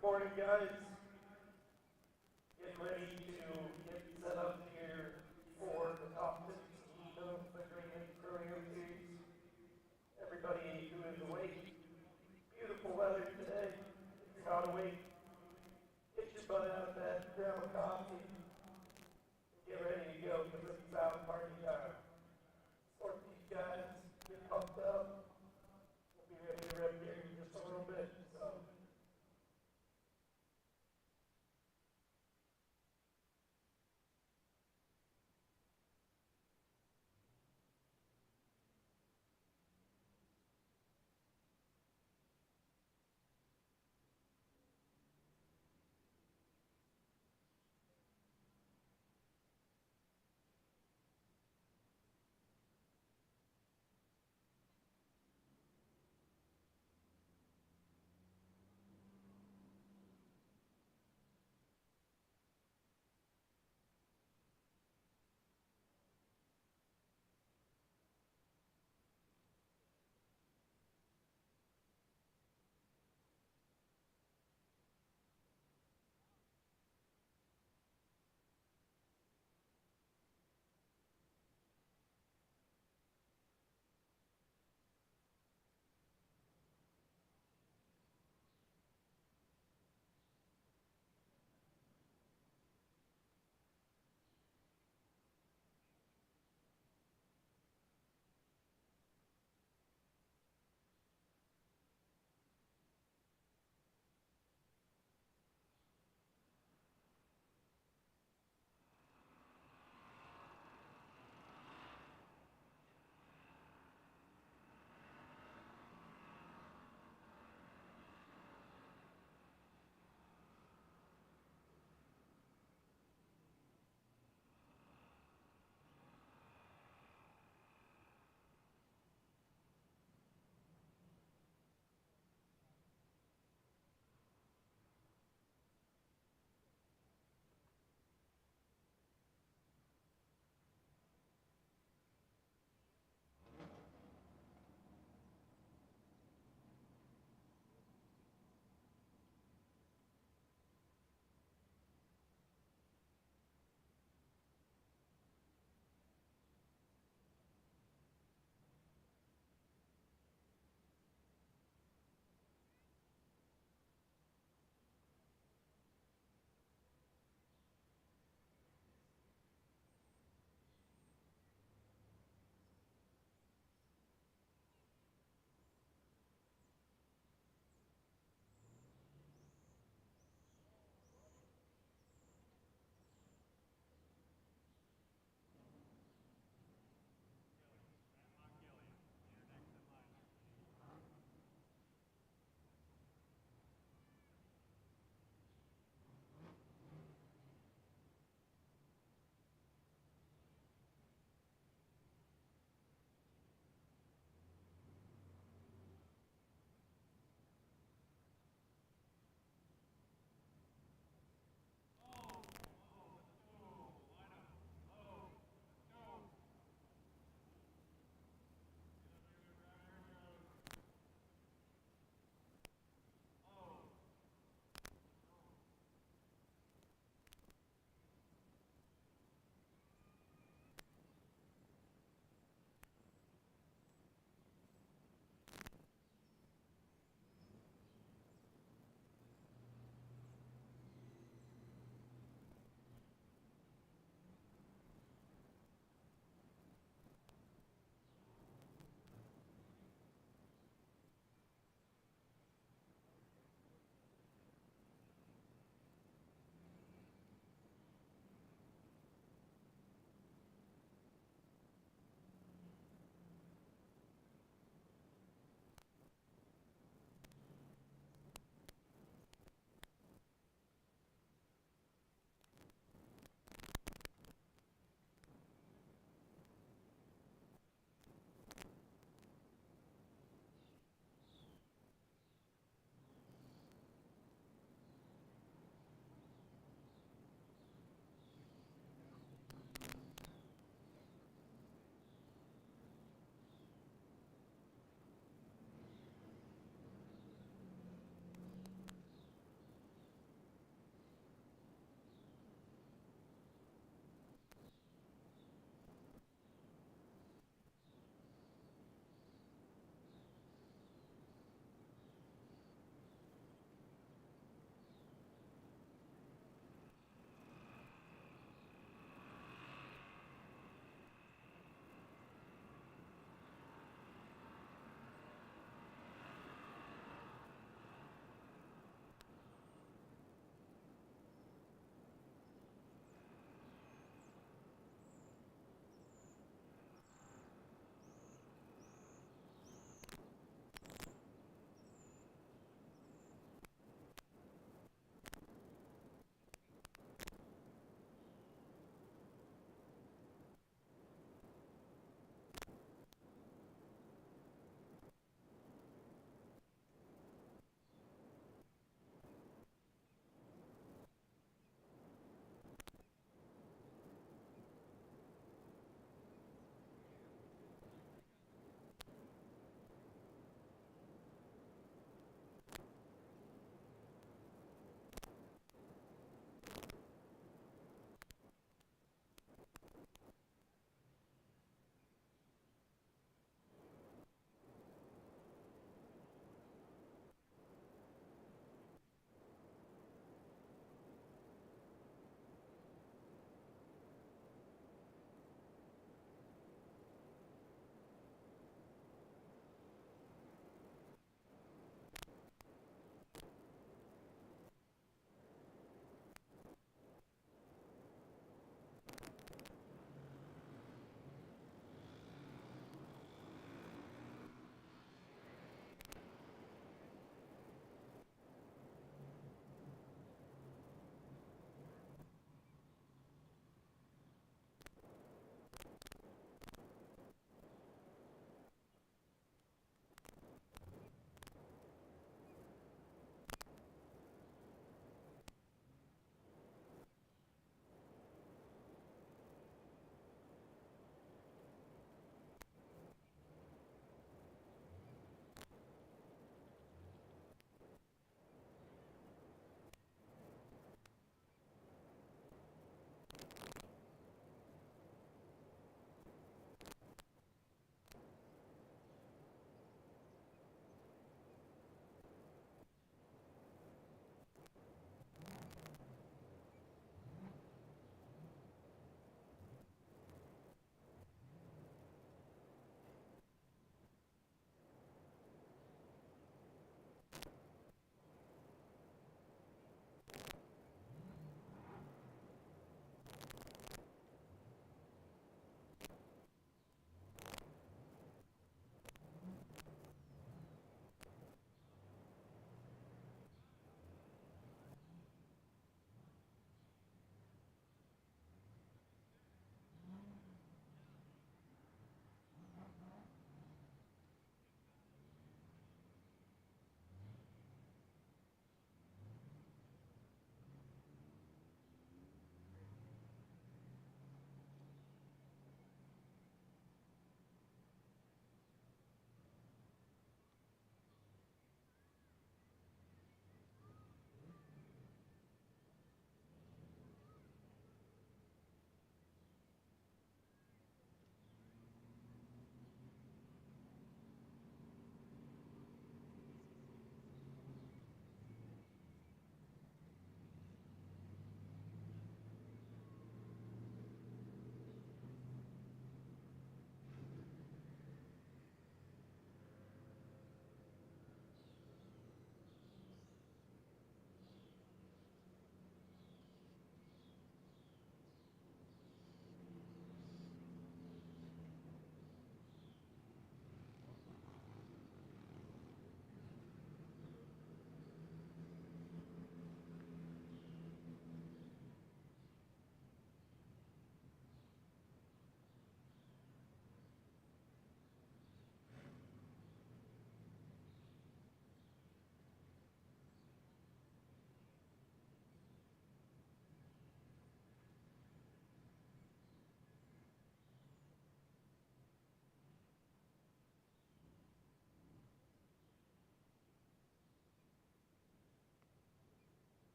Morning, guys. Get ready to get set up here for the top 16 of the Great ProAm Series. Everybody who is awake, beautiful weather today. If you're not awake, get your butt out of bed, grab a coffee, and get ready to go because it's about party time. Sort these guys, get pumped up. We'll be ready to rip here in just a little bit. So.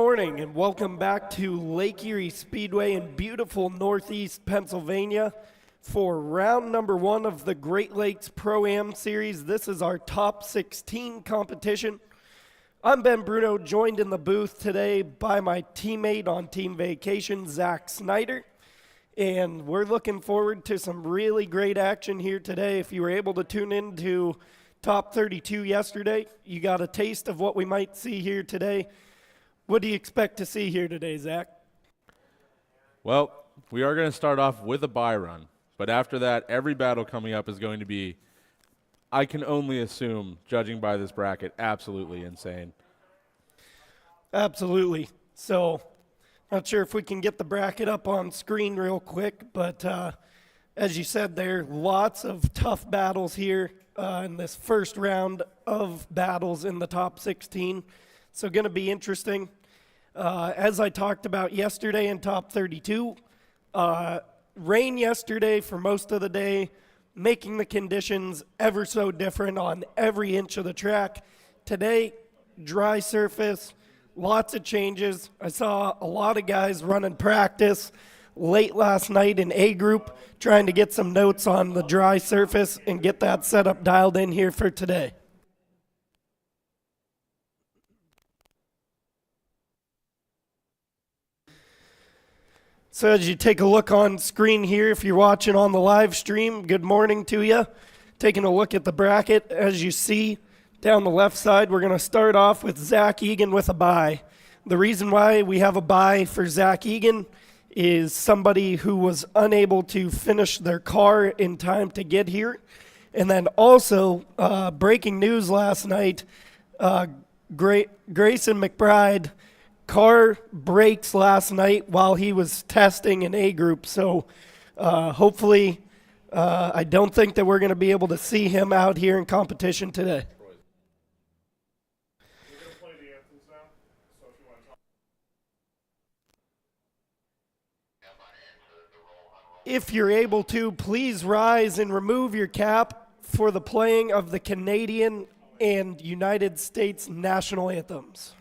morning and welcome back to Lake Erie Speedway in beautiful northeast Pennsylvania for round number 1 of the Great Lakes ProAm series. This is our top 16 competition. I'm Ben Bruno, joined in the booth today by my teammate on team vacation, Zach Snyder. And we're looking forward to some really great action here today. If you were able to tune in to Top 32 yesterday, you got a taste of what we might see here today. What do you expect to see here today, Zach? Well, we are going to start off with a bye run, but after that, every battle coming up is going to be, I can only assume, judging by this bracket, absolutely insane. Absolutely. So, not sure if we can get the bracket up on screen real quick, but as you said there, lots of tough battles here in this first round of battles in the top 16. So going to be interesting. As I talked about yesterday in top 32, rain yesterday for most of the day, making the conditions ever so different on every inch of the track. Today, dry surface, lots of changes. I saw a lot of guys running practice late last night in A group, trying to get some notes on the dry surface and get that setup dialed in here for today. So as you take a look on screen here, if you're watching on the live stream, good morning to you. Taking a look at the bracket, as you see down the left side, we're going to start off with Zach Egan with a bye. The reason why we have a bye for Zach Egan is somebody who was unable to finish their car in time to get here. And then also, breaking news last night, Grayson McBride, car brakes last night while he was testing in A group. So hopefully, I don't think that we're going to be able to see him out here in competition today. We're going to play the anthems now, so if you want to talk. If you're able to, please rise and remove your cap for the playing of the Canadian and United States national anthems.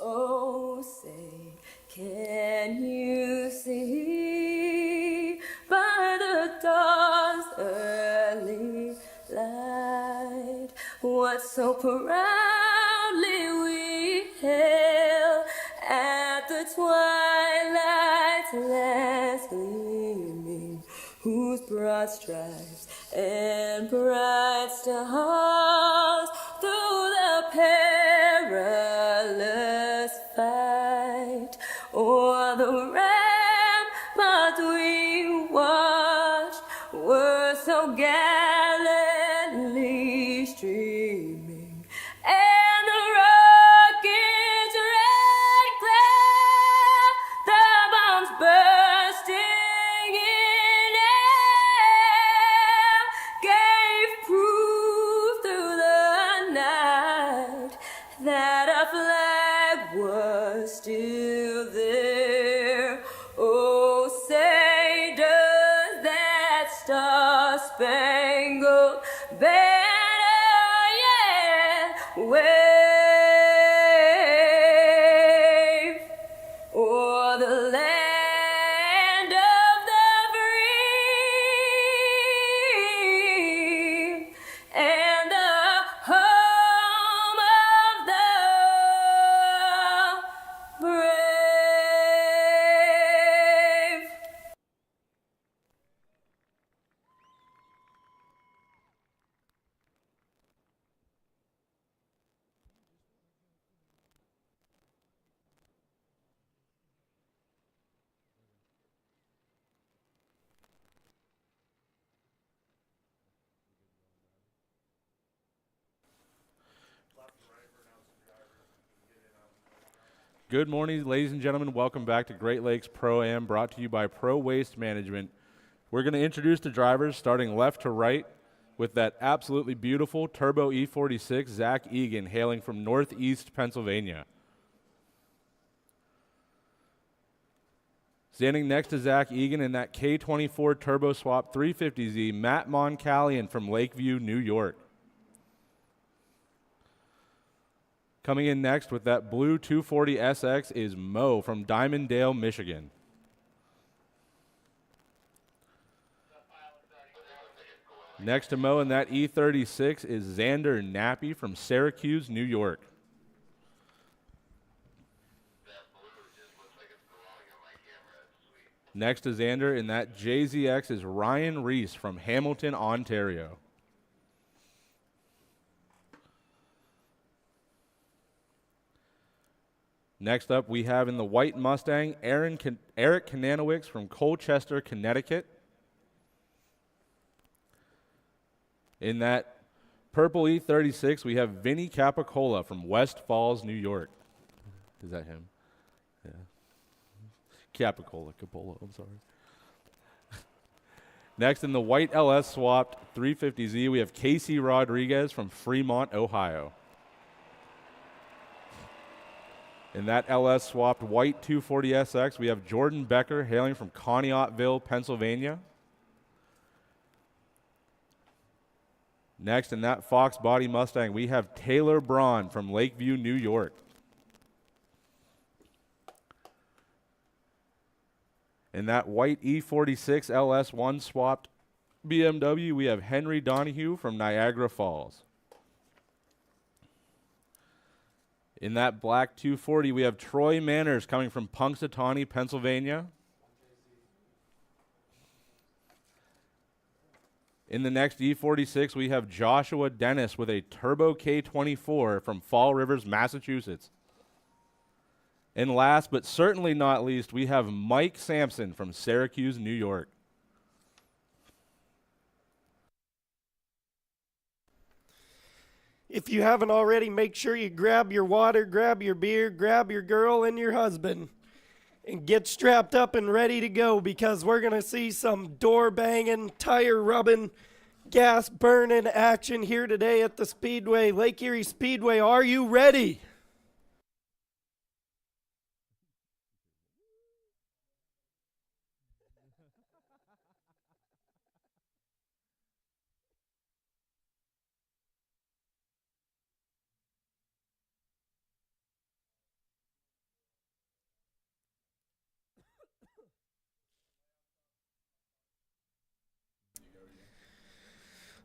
Oh, say, can you see by the dawn's early light what so proudly we hail at the twilight's last gleaming, whose broad stripes and bright stars through the perilous fight o'er the rampart we watched were so gallantly streaming, and the rocket's red glare, the bombs bursting in air, gave proof through the night that a flag was still there. Oh, spangled banner, yeah, wave o'er the land of the free and the home of the brave. Good morning, ladies and gentlemen. Welcome back to Great Lakes ProAm, brought to you by Pro Waste Management. We're going to introduce the drivers starting left to right with that absolutely beautiful Turbo E46, Zach Egan, hailing from Northeast Pennsylvania. Standing next to Zach Egan in that K24 Turbo Swap 350Z, Matt Moncallion from Lakeview, New York. Coming in next with that blue 240 SX is Mo from Diamonddale, Michigan. Next to Mo in that E36 is Xander Nappy from Syracuse, New York. Next to Xander in that JZX is Ryan Reese from Hamilton, Ontario. Next up, we have in the white Mustang, Eric Kananowicz from Colchester, Connecticut. In that purple E36, we have Vinny Capicola from West Falls, New York. Is that him? Yeah. Capicola, I'm sorry. Next, in the white LS swapped 350Z, we have Casey Rodriguez from Fremont, Ohio. In that LS swapped white 240SX, we have Jordan Becker hailing from Conneautville, Pennsylvania. Next, in that Fox body Mustang, we have Taylor Braun from Lakeview, New York. In that white E46 LS1 swapped BMW, we have Henry Donahue from Niagara Falls. In that black 240, we have Troy Manners coming from Punxsutawney, Pennsylvania. In the next E46, we have Joshua Dennis with a Turbo K24 from Fall Rivers, Massachusetts. And last but certainly not least, we have Mike Sampson from Syracuse, New York. If you haven't already, make sure you grab your water, grab your beer, grab your girl and your husband, and get strapped up and ready to go, because we're going to see some door banging, tire rubbing, gas burning action here today at the Speedway, Lake Erie Speedway. Are you ready?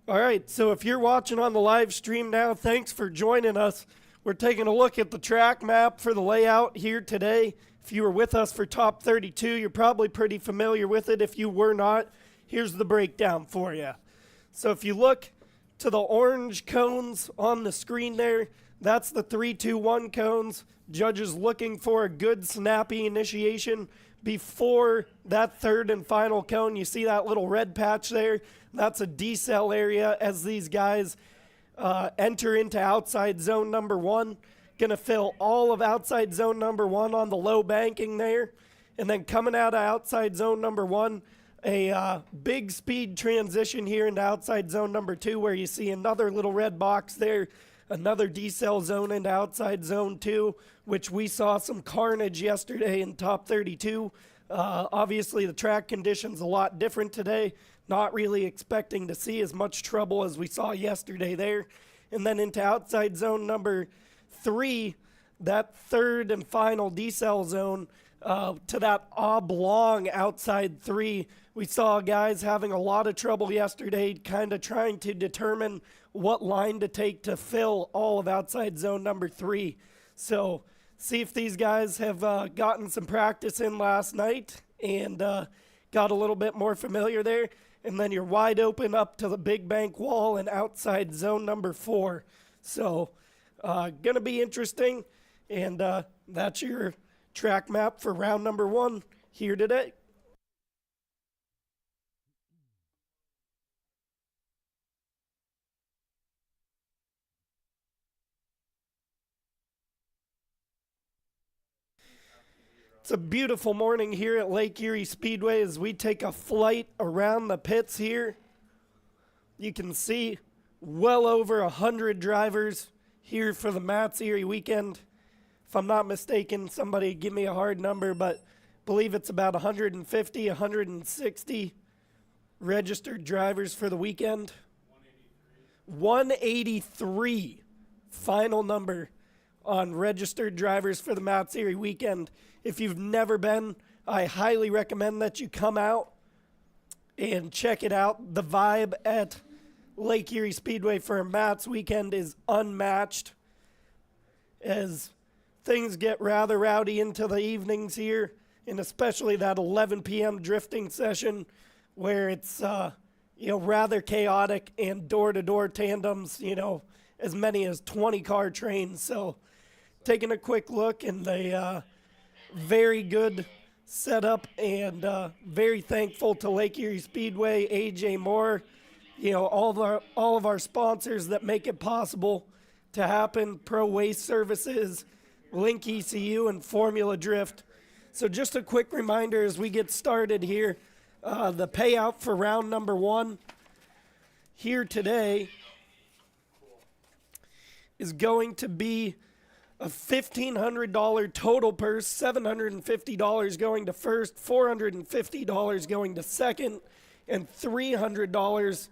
All right, so if you're watching on the live stream now, thanks for joining us. We're taking a look at the track map for the layout here today. If you were with us for Top 32, you're probably pretty familiar with it. If you were not, here's the breakdown for you. So if you look to the orange cones on the screen there, that's the 3-2-1 cones. Judges looking for a good snappy initiation before that third and final cone. You see that little red patch there? That's a decel area as these guys enter into outside zone number one. Going to fill all of outside zone number one on the low banking there. And then coming out of outside zone number one, a big speed transition here into outside zone number two, where you see another little red box there, another decel zone into outside zone two, which we saw some carnage yesterday in top 32. Obviously, the track conditions a lot different today. Not really expecting to see as much trouble as we saw yesterday there. And then into outside zone number 3, that third and final decel zone, to that oblong outside 3. We saw guys having a lot of trouble yesterday, kind of trying to determine what line to take to fill all of outside zone number 3. So see if these guys have gotten some practice in last night and got a little bit more familiar there. And then you're wide open up to the big bank wall and outside zone number 4. So going to be interesting. And that's your track map for round number 1 here today. It's a beautiful morning here at Lake Erie Speedway as we take a flight around the pits here. You can see well over 100 drivers here for the Mats Erie weekend. If I'm not mistaken, somebody give me a hard number, but I believe it's about 150, 160 registered drivers for the weekend. 183 final number on registered drivers for the Mats Erie weekend. If you've never been, I highly recommend that you come out and check it out. The vibe at Lake Erie Speedway for a Mats weekend is unmatched as things get rather rowdy into the evenings here, and especially that 11 p.m. drifting session where it's rather chaotic and door-to-door tandems, as many as 20 car trains. So taking a quick look and the very good setup and very thankful to Lake Erie Speedway, AJ Moore, all of our sponsors that make it possible to happen, Pro Waste Services, Link ECU, and Formula Drift. So just a quick reminder as we get started here, the payout for round number 1 here today is going to be a $1,500 total purse, $750 going to first, $450 going to second, and $300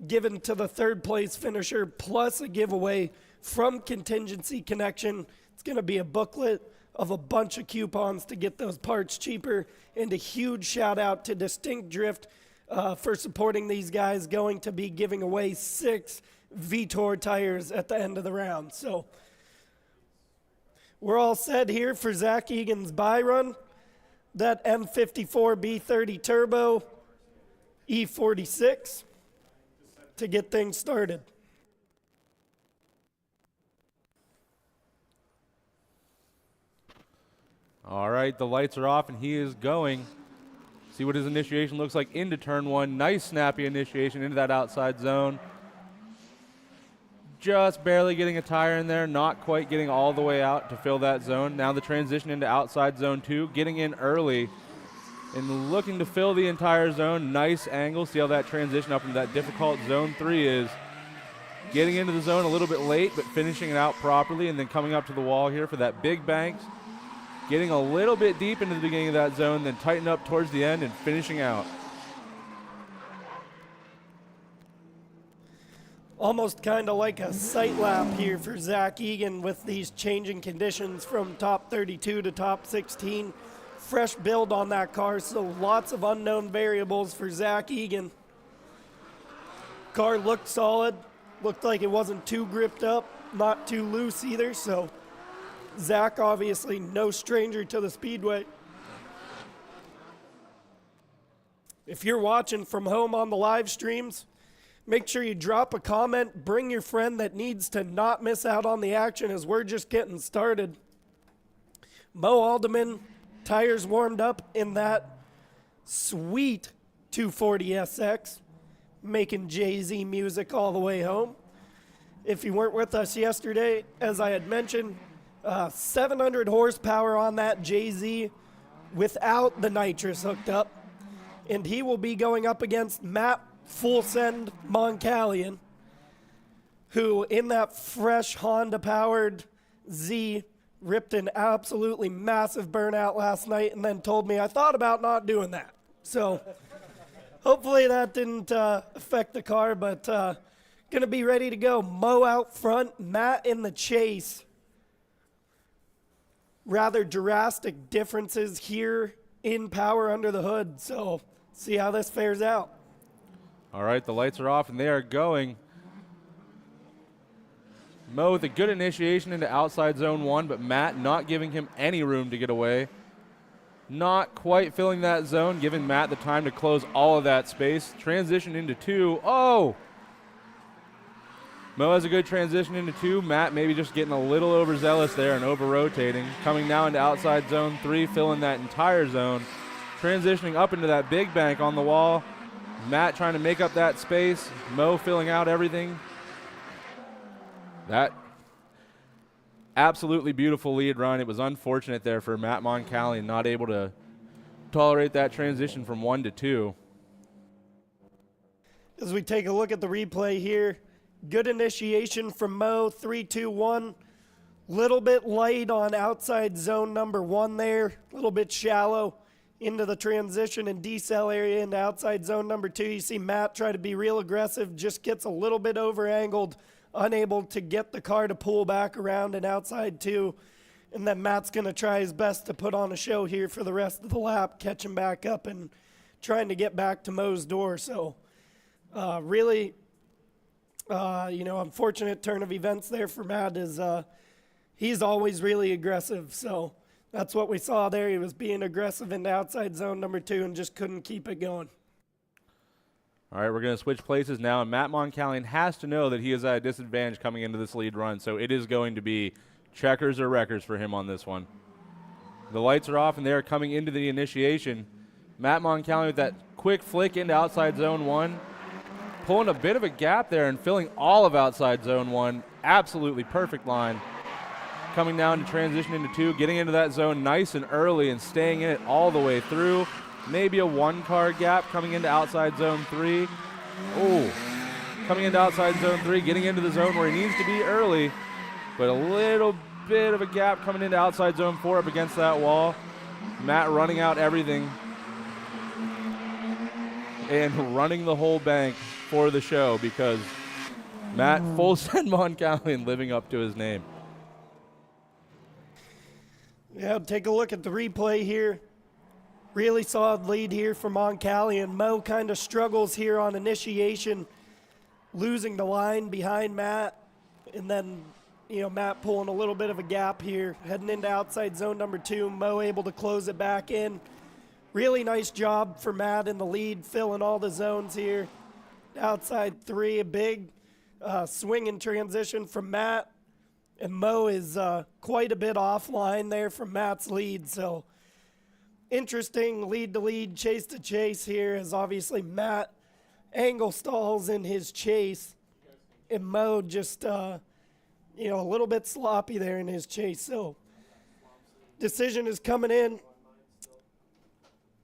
given to the third place finisher, plus a giveaway from Contingency Connection. It's going to be a booklet of a bunch of coupons to get those parts cheaper, and a huge shout out to Distinct Drift for supporting these guys, going to be giving away 6 Vitor tires at the end of the round. So we're all set here for Zach Egan's buy run. That M54 B30 Turbo E46 to get things started. All right, the lights are off and he is going. See what his initiation looks like into turn 1. Nice snappy initiation into that outside zone. Just barely getting a tire in there, not quite getting all the way out to fill that zone. Now the transition into outside zone 2, getting in early and looking to fill the entire zone. Nice angle. See how that transition up into that difficult zone 3 is. Getting into the zone a little bit late, but finishing it out properly, and then coming up to the wall here for that big banks. Getting a little bit deep into the beginning of that zone, then tighten up towards the end and finishing out. Almost kind of like a sight lap here for Zach Egan with these changing conditions from top 32 to top 16. Fresh build on that car, so lots of unknown variables for Zach Egan. Car looked solid, looked like it wasn't too gripped up, not too loose either, so Zach obviously no stranger to the Speedway. If you're watching from home on the live streams, make sure you drop a comment, bring your friend that needs to not miss out on the action as we're just getting started. Mo Alderman, tires warmed up in that sweet 240SX, making Jay-Z music all the way home. If you weren't with us yesterday, as I had mentioned, 700 horsepower on that Jay-Z without the nitrous hooked up. And he will be going up against Matt Full Send Moncalian, who in that fresh Honda-powered Z ripped an absolutely massive burnout last night and then told me I thought about not doing that. So Hopefully that didn't affect the car, but going to be ready to go. Mo out front, Matt in the chase. Rather drastic differences here in power under the hood, so see how this fares out. All right, the lights are off and they are going. Mo with a good initiation into outside zone 1, but Matt not giving him any room to get away. Not quite filling that zone, giving Matt the time to close all of that space. Transition into 2. Oh! Mo has a good transition into 2. Matt maybe just getting a little overzealous there and over-rotating. Coming now into outside zone 3, filling that entire zone. Transitioning up into that big bank on the wall. Matt trying to make up that space. Mo filling out everything. That absolutely beautiful lead run. It was unfortunate there for Matt Moncalian, not able to tolerate that transition from 1 to 2. As we take a look at the replay here, good initiation from Mo, 3-2-1. Little bit light on outside zone number 1 there, a little bit shallow into the transition and decel area into outside zone number 2. You see Matt try to be real aggressive, just gets a little bit over angled, unable to get the car to pull back around and outside 2. And then Matt's going to try his best to put on a show here for the rest of the lap, catching back up and trying to get back to Mo's door. So really, unfortunate turn of events there for Matt is he's always really aggressive. So that's what we saw there. He was being aggressive into outside zone number 2 and just couldn't keep it going. All right, we're going to switch places now, and Matt Moncalian has to know that he is at a disadvantage coming into this lead run, so it is going to be checkers or wreckers for him on this one. The lights are off, and they are coming into the initiation. Matt Moncalian with that quick flick into outside zone 1, pulling a bit of a gap there and filling all of outside zone 1. Absolutely perfect line. Coming down to transition into 2, getting into that zone nice and early and staying in it all the way through. Maybe a 1-car gap coming into outside zone 3. Oh, coming into outside zone 3, getting into the zone where he needs to be early, but a little bit of a gap coming into outside zone 4 up against that wall. Matt running out everything and running the whole bank for the show because Matt full send Moncalian living up to his name. Yeah, take a look at the replay here. Really solid lead here for Moncalian. Mo kind of struggles here on initiation, losing the line behind Matt. And then, Matt pulling a little bit of a gap here, heading into outside zone number 2. Mo able to close it back in. Really nice job for Matt in the lead, filling all the zones here. Outside 3, a big swing and transition from Matt. And Mo is quite a bit offline there from Matt's lead. So interesting lead to lead, chase to chase here, as obviously Matt angle stalls in his chase. And Mo just, a little bit sloppy there in his chase. So decision is coming in.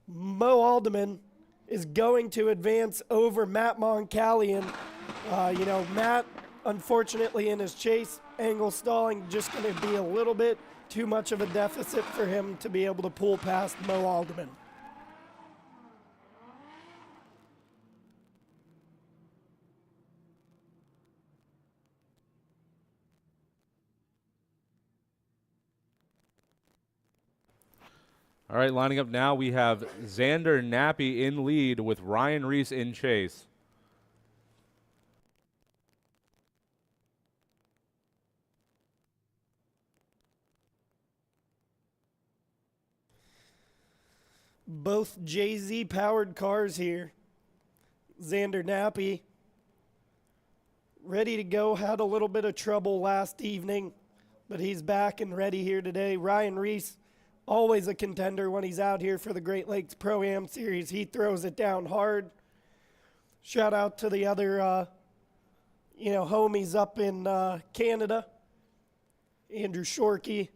Mo Alderman is going to advance over Matt Moncalian. Matt, unfortunately, in his chase, angle stalling, just going to be a little bit too much of a deficit for him to be able to pull past Mo Alderman. All right, lining up now, we have Xander Nappy in lead with Ryan Reese in chase. Both Jay-Z powered cars here. Xander Nappy ready to go, had a little bit of trouble last evening, but he's back and ready here today. Ryan Reese, always a contender when he's out here for the Great Lakes ProAm Series. He throws it down hard. Shout out to the other, homies up in Canada. Andrew Shorkey,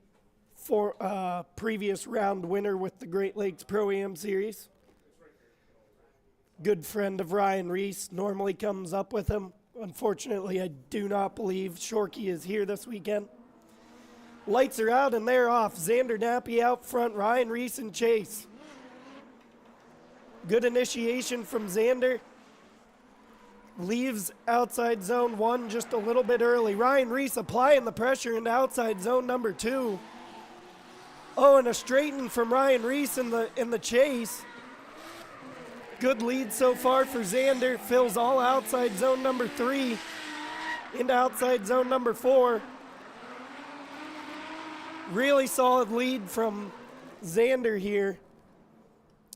for previous round winner with the Great Lakes ProAm Series. Good friend of Ryan Reese, normally comes up with him. Unfortunately, I do not believe Shorkey is here this weekend. Lights are out and they're off. Xander Nappy out front, Ryan Reese in chase. Good initiation from Xander. Leaves outside zone 1 just a little bit early. Ryan Reese applying the pressure into outside zone number 2. Oh, and a straighten from Ryan Reese in the chase. Good lead so far for Xander. Fills all outside zone number 3 into outside zone number 4. Really solid lead from Xander here.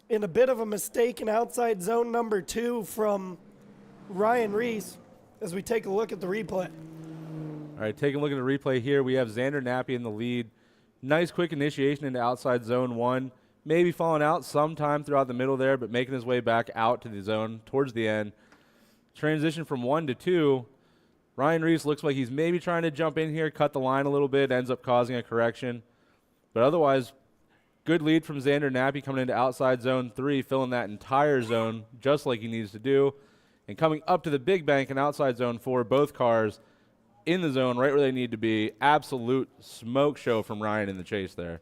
And a bit of a mistake in outside zone number 2 from Ryan Reese as we take a look at the replay. All right, taking a look at the replay here, we have Xander Nappy in the lead. Nice quick initiation into outside zone 1. Maybe falling out sometime throughout the middle there, but making his way back out to the zone towards the end. Transition from 1 to 2. Ryan Reese looks like he's maybe trying to jump in here, cut the line a little bit, ends up causing a correction. But otherwise, good lead from Xander Nappy coming into outside zone 3, filling that entire zone just like he needs to do. And coming up to the big bank in outside zone 4, both cars in the zone right where they need to be. Absolute smoke show from Ryan in the chase there.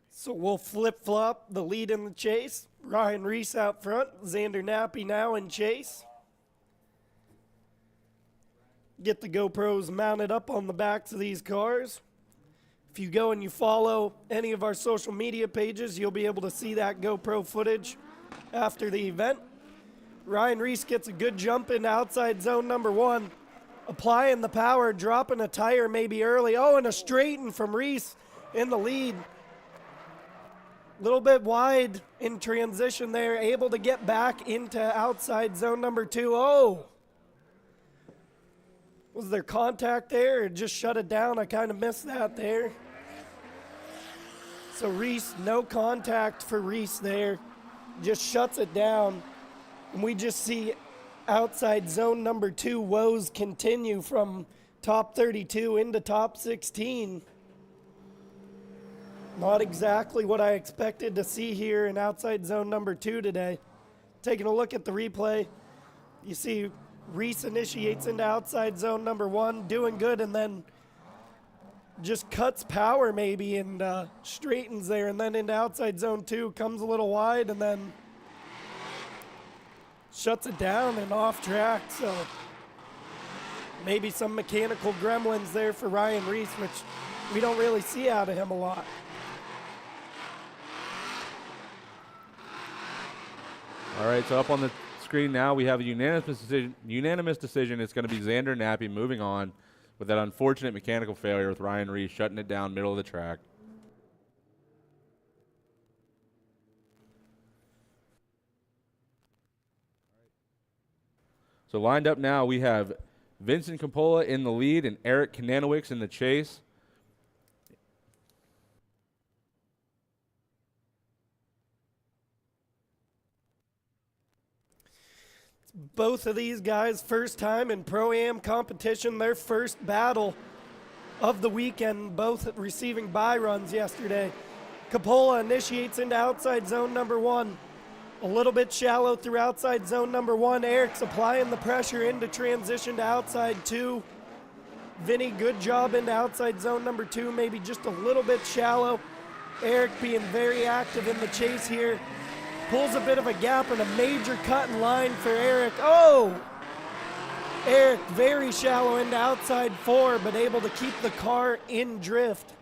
So we'll flip-flop the lead in the chase. Ryan Reese out front, Xander Nappy now in chase. Get the GoPros mounted up on the backs of these cars. If you go and you follow any of our social media pages, you'll be able to see that GoPro footage after the event. Ryan Reese gets a good jump into outside zone number 1. Applying the power, dropping a tire maybe early. Oh, and a straighten from Reese in the lead. Little bit wide in transition there, able to get back into outside zone number 2. Oh! Was there contact there or just shut it down? I kind of missed that there. So Reese, no contact for Reese there. Just shuts it down. And we just see outside zone number 2 woes continue from top 32 into top 16. Not exactly what I expected to see here in outside zone number 2 today. Taking a look at the replay, you see Reese initiates into outside zone number 1, doing good, and then just cuts power maybe and straightens there, and then into outside zone 2, comes a little wide, and then shuts it down and off track. So maybe some mechanical gremlins there for Ryan Reese, which we don't really see out of him a lot. All right, so up on the screen now, we have a unanimous decision. It's going to be Xander Nappy moving on with that unfortunate mechanical failure with Ryan Reese shutting it down middle of the track. So lined up now, we have Vincent Coppola in the lead and Eric Kananowicz in the chase. Both of these guys, first time in ProAm competition, their first battle of the weekend, both receiving bye runs yesterday. Coppola initiates into outside zone number 1. A little bit shallow through outside zone number 1. Eric's applying the pressure into transition to outside 2. Vinny, good job into outside zone number 2, maybe just a little bit shallow. Eric being very active in the chase here. Pulls a bit of a gap and a major cut in line for Eric. Oh! Eric very shallow into outside 4, but able to keep the car in drift.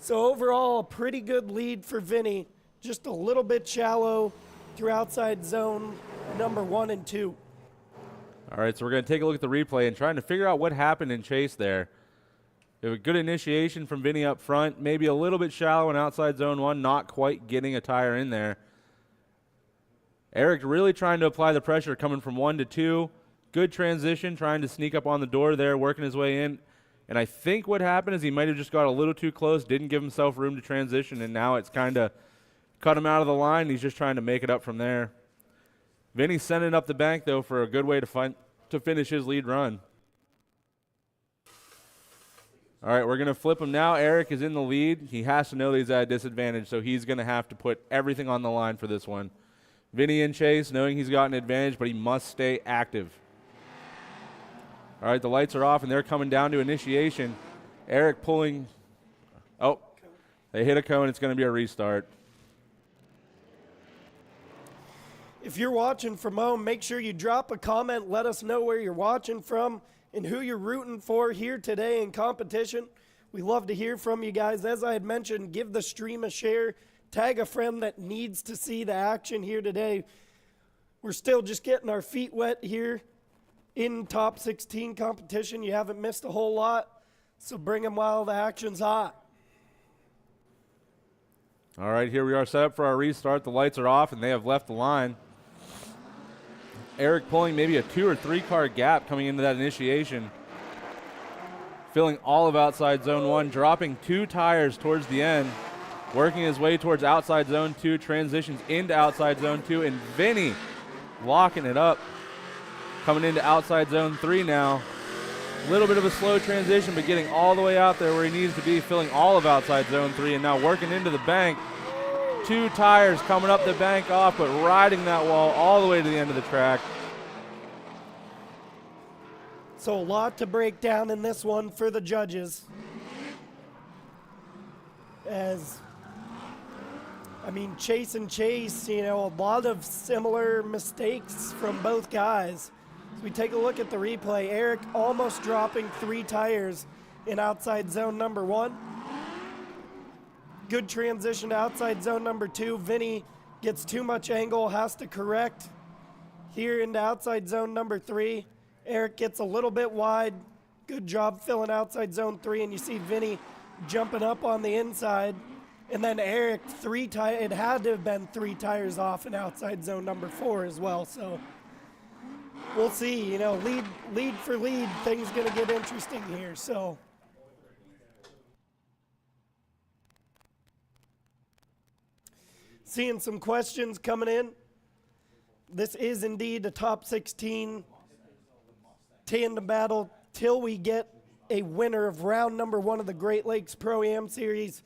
So overall, a pretty good lead for Vinny. Just a little bit shallow through outside zone number 1 and 2. All right, so we're going to take a look at the replay and trying to figure out what happened in chase there. We have a good initiation from Vinny up front, maybe a little bit shallow in outside zone 1, not quite getting a tire in there. Eric really trying to apply the pressure coming from 1 to 2. Good transition, trying to sneak up on the door there, working his way in. And I think what happened is he might have just got a little too close, didn't give himself room to transition, and now it's kind of cut him out of the line. He's just trying to make it up from there. Vinny sending up the bank, though, for a good way to finish his lead run. All right, we're going to flip him now. Eric is in the lead. He has to know that he's at a disadvantage, so he's going to have to put everything on the line for this one. Vinny in chase, knowing he's got an advantage, but he must stay active. All right, the lights are off, and they're coming down to initiation. Eric pulling Oh, they hit a cone. It's going to be a restart. If you're watching from home, make sure you drop a comment. Let us know where you're watching from and who you're rooting for here today in competition. We love to hear from you guys. As I had mentioned, give the stream a share. Tag a friend that needs to see the action here today. We're still just getting our feet wet here in top 16 competition. You haven't missed a whole lot, so bring them while the action's hot. All right, here we are set up for our restart. The lights are off, and they have left the line. Eric pulling maybe a 2 or 3 car gap coming into that initiation. Filling all of outside zone 1, dropping 2 tires towards the end. Working his way towards outside zone 2, transitions into outside zone 2, and Vinny locking it up. Coming into outside zone 3 now. A little bit of a slow transition, but getting all the way out there where he needs to be, filling all of outside zone 3, and now working into the bank. 2 tires coming up the bank off, but riding that wall all the way to the end of the track. So a lot to break down in this one for the judges. Chase and Chase, a lot of similar mistakes from both guys. As we take a look at the replay, Eric almost dropping 3 tires in outside zone number 1. Good transition to outside zone number 2. Vinny gets too much angle, has to correct here into outside zone number 3. Eric gets a little bit wide. Good job filling outside zone 3, and you see Vinny jumping up on the inside. And then Eric, it had to have been 3 tires off in outside zone number 4 as well. So we'll see, lead for lead, things going to get interesting here. So seeing some questions coming in. This is indeed a top 16 tandem battle till we get a winner of round number 1 of the Great Lakes Pro-Am Series.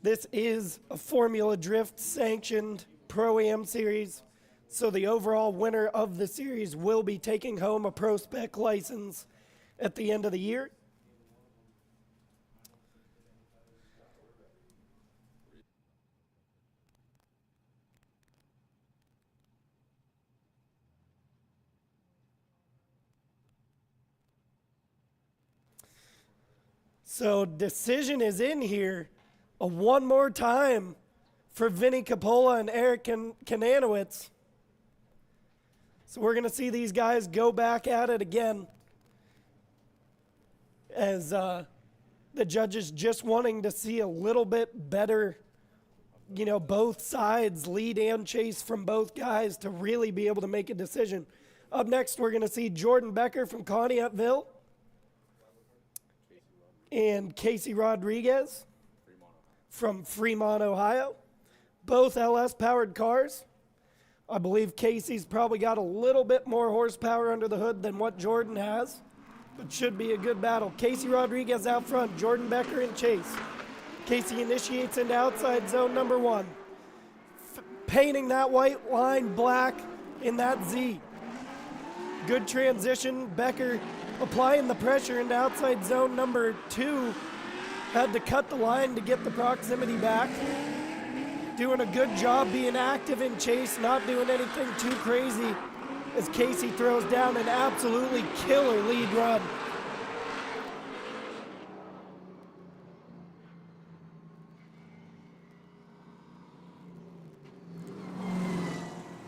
This is a Formula Drift sanctioned Pro-Am Series, so the overall winner of the series will be taking home a Pro Spec license at the end of the year. So decision is in here. One more time for Vinny Coppola and Eric Kananowitz. So we're going to see these guys go back at it again as the judges just wanting to see a little bit better, both sides, lead and chase from both guys to really be able to make a decision. Up next, we're going to see Jordan Becker from Conneautville and Casey Rodriguez from Fremont, Ohio. Both LS-powered cars. I believe Casey's probably got a little bit more horsepower under the hood than what Jordan has, but should be a good battle. Casey Rodriguez out front, Jordan Becker in chase. Casey initiates into outside zone number 1. Painting that white line black in that Z. Good transition. Becker applying the pressure into outside zone number 2. Had to cut the line to get the proximity back. Doing a good job being active in chase, not doing anything too crazy as Casey throws down an absolutely killer lead run.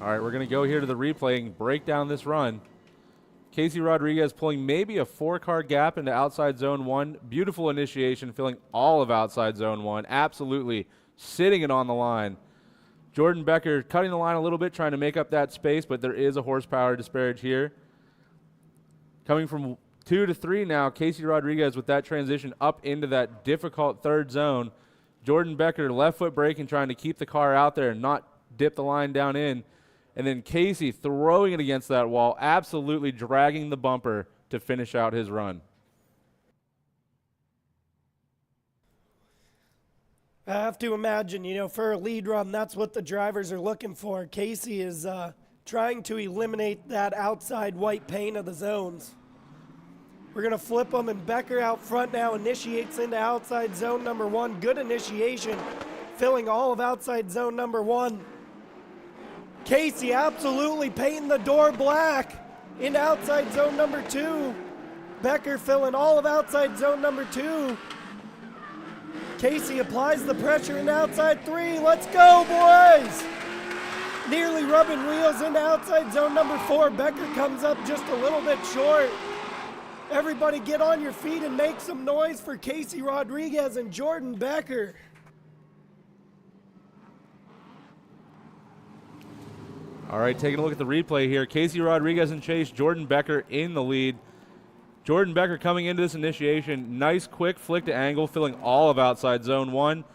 All right, we're going to go here to the replay and break down this run. Casey Rodriguez pulling maybe a 4-car gap into outside zone 1. Beautiful initiation, filling all of outside zone 1. Absolutely sitting it on the line. Jordan Becker cutting the line a little bit, trying to make up that space, but there is a horsepower disparage here. Coming from 2 to 3 now, Casey Rodriguez with that transition up into that difficult 3rd zone. Jordan Becker left foot braking, trying to keep the car out there and not dip the line down in. And then Casey throwing it against that wall, absolutely dragging the bumper to finish out his run. I have to imagine, for a lead run, that's what the drivers are looking for. Casey is trying to eliminate that outside white paint of the zones. We're going to flip them, and Becker out front now initiates into outside zone number 1. Good initiation, filling all of outside zone number 1. Casey absolutely painting the door black into outside zone number 2. Becker filling all of outside zone number 2. Casey applies the pressure in outside 3. Let's go, boys! Nearly rubbing wheels into outside zone number 4. Becker comes up just a little bit short. Everybody get on your feet and make some noise for Casey Rodriguez and Jordan Becker. All right, taking a look at the replay here. Casey Rodriguez and chase, Jordan Becker in the lead. Jordan Becker coming into this initiation. Nice quick flick to angle, filling all of outside zone 1.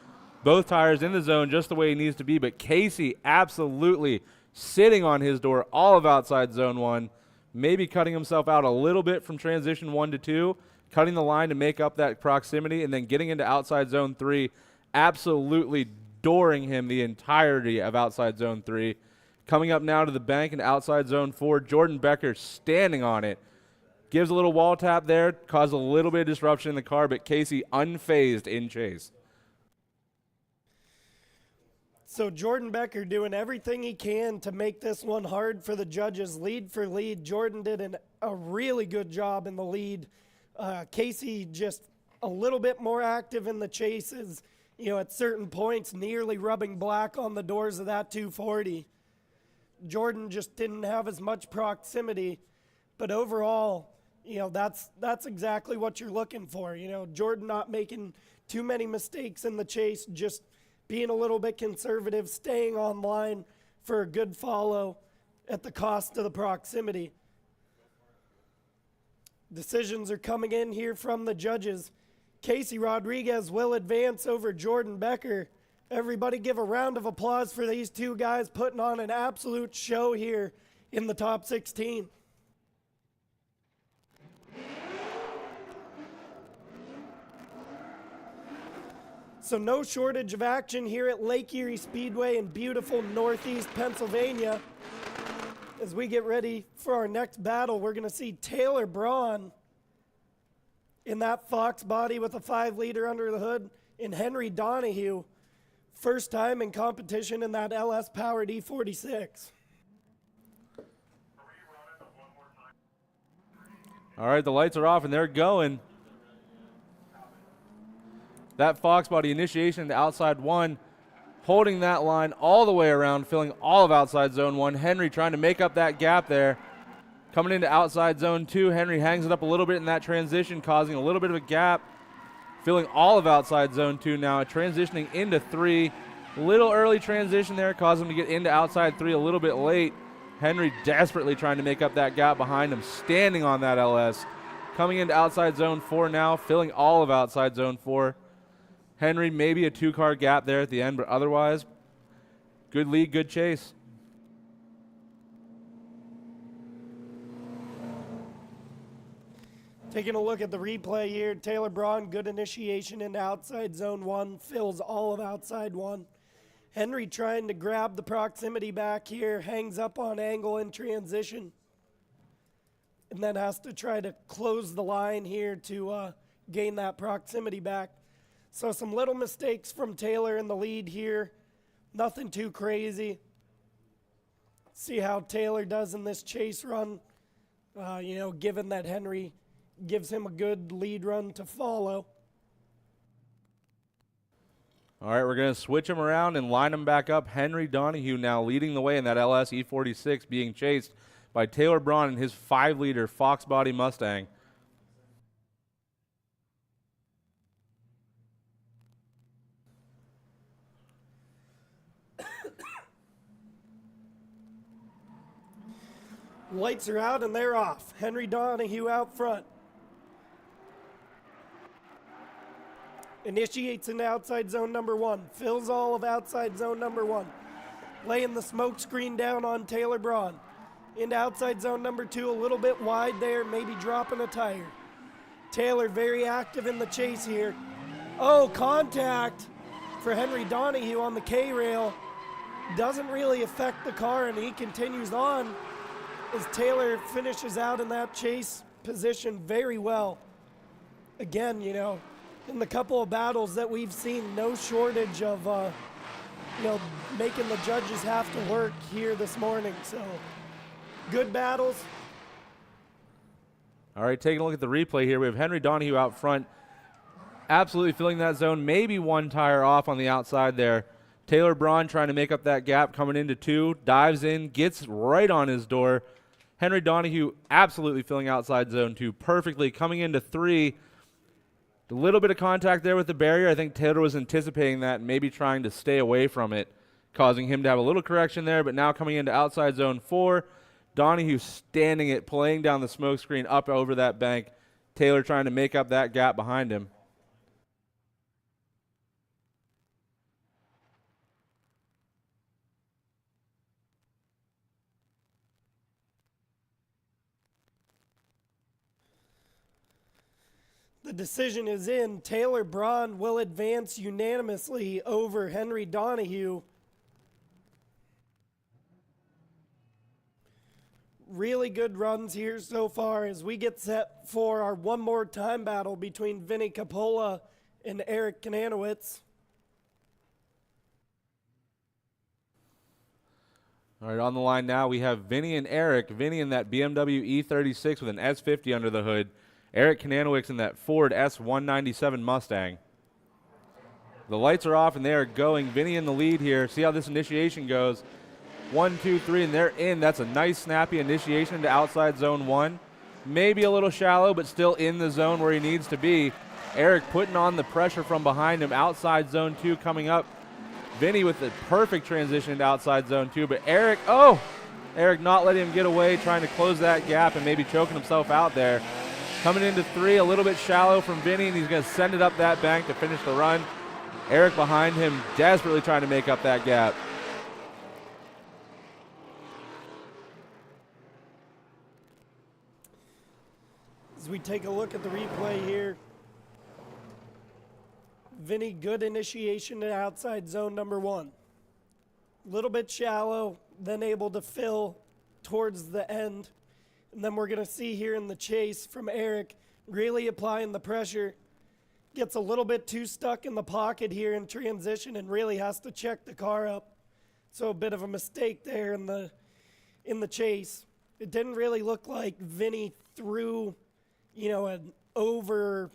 Both tires in the zone just the way he needs to be, but Casey absolutely sitting on his door all of outside zone 1. Maybe cutting himself out a little bit from transition 1 to 2, cutting the line to make up that proximity, and then getting into outside zone 3, absolutely dooring him the entirety of outside zone 3. Coming up now to the bank and outside zone 4, Jordan Becker standing on it. Gives a little wall tap there, caused a little bit of disruption in the car, but Casey unfazed in chase. So Jordan Becker doing everything he can to make this one hard for the judges. Lead for lead, Jordan did a really good job in the lead. Casey just a little bit more active in the chases, at certain points, nearly rubbing black on the doors of that 240. Jordan just didn't have as much proximity, but overall, that's exactly what you're looking for. Jordan not making too many mistakes in the chase, just being a little bit conservative, staying on line for a good follow at the cost of the proximity. Decisions are coming in here from the judges. Casey Rodriguez will advance over Jordan Becker. Everybody give a round of applause for these two guys putting on an absolute show here in the top 16. So no shortage of action here at Lake Erie Speedway in beautiful Northeast Pennsylvania. As we get ready for our next battle, we're going to see Taylor Braun in that Fox body with a 5-liter under the hood, and Henry Donahue, first time in competition in that LS-powered E46. All right, the lights are off, and they're going. That Fox body initiation to outside 1, holding that line all the way around, filling all of outside zone 1. Henry trying to make up that gap there. Coming into outside zone 2, Henry hangs it up a little bit in that transition, causing a little bit of a gap, filling all of outside zone 2 now, transitioning into 3. Little early transition there, causing him to get into outside 3 a little bit late. Henry desperately trying to make up that gap behind him, standing on that LS. Coming into outside zone 4 now, filling all of outside zone 4. Henry, maybe a 2-car gap there at the end, but otherwise, good lead, good chase. Taking a look at the replay here, Taylor Braun, good initiation into outside zone 1, fills all of outside 1. Henry trying to grab the proximity back here, hangs up on angle in transition, and then has to try to close the line here to gain that proximity back. So some little mistakes from Taylor in the lead here. Nothing too crazy. See how Taylor does in this chase run. Given that Henry gives him a good lead run to follow. All right, we're going to switch him around and line him back up. Henry Donahue now leading the way in that LS E46, being chased by Taylor Braun in his 5-liter Fox body Mustang. Lights are out and they're off. Henry Donahue out front. Initiates into outside zone number 1. Fills all of outside zone number 1. Laying the smoke screen down on Taylor Braun. Into outside zone number 2, a little bit wide there, maybe dropping a tire. Taylor very active in the chase here. Oh, contact for Henry Donahue on the K-rail. Doesn't really affect the car, and he continues on as Taylor finishes out in that chase positioned very well. Again, you know, in the couple of battles that we've seen, no shortage of, you know, making the judges have to work here this morning. So, good battles. All right, taking a look at the replay here. We have Henry Donahue out front, absolutely filling that zone, maybe one tire off on the outside there. Taylor Braun trying to make up that gap, coming into 2, dives in, gets right on his door. Henry Donahue absolutely filling outside zone 2 perfectly, coming into 3. A little bit of contact there with the barrier. I think Taylor was anticipating that and maybe trying to stay away from it, causing him to have a little correction there, but now coming into outside zone 4. Donahue standing it, playing down the smoke screen up over that bank. Taylor trying to make up that gap behind him. The decision is in. Taylor Braun will advance unanimously over Henry Donahue. Really good runs here so far as we get set for our one more time battle between Vinny Capola and Eric Kananowitz. All right, on the line now we have Vinny and Eric. Vinny in that BMW E36 with an S50 under the hood. Eric Kananowicz in that Ford S197 Mustang. The lights are off and they are going. Vinny in the lead here. See how this initiation goes. 1, 2, 3, and they're in. That's a nice snappy initiation into outside zone 1. Maybe a little shallow, but still in the zone where he needs to be. Eric putting on the pressure from behind him. Outside zone 2 coming up. Vinny with the perfect transition into outside zone 2, but Eric not letting him get away, trying to close that gap and maybe choking himself out there. Coming into 3, a little bit shallow from Vinny, and he's going to send it up that bank to finish the run. Eric behind him, desperately trying to make up that gap. As we take a look at the replay here, Vinny, good initiation to outside zone number 1. A little bit shallow, then able to fill towards the end. And then we're going to see here in the chase from Eric, really applying the pressure. Gets a little bit too stuck in the pocket here in transition and really has to check the car up. So a bit of a mistake there in the chase. It didn't really look like Vinny threw, you know, an over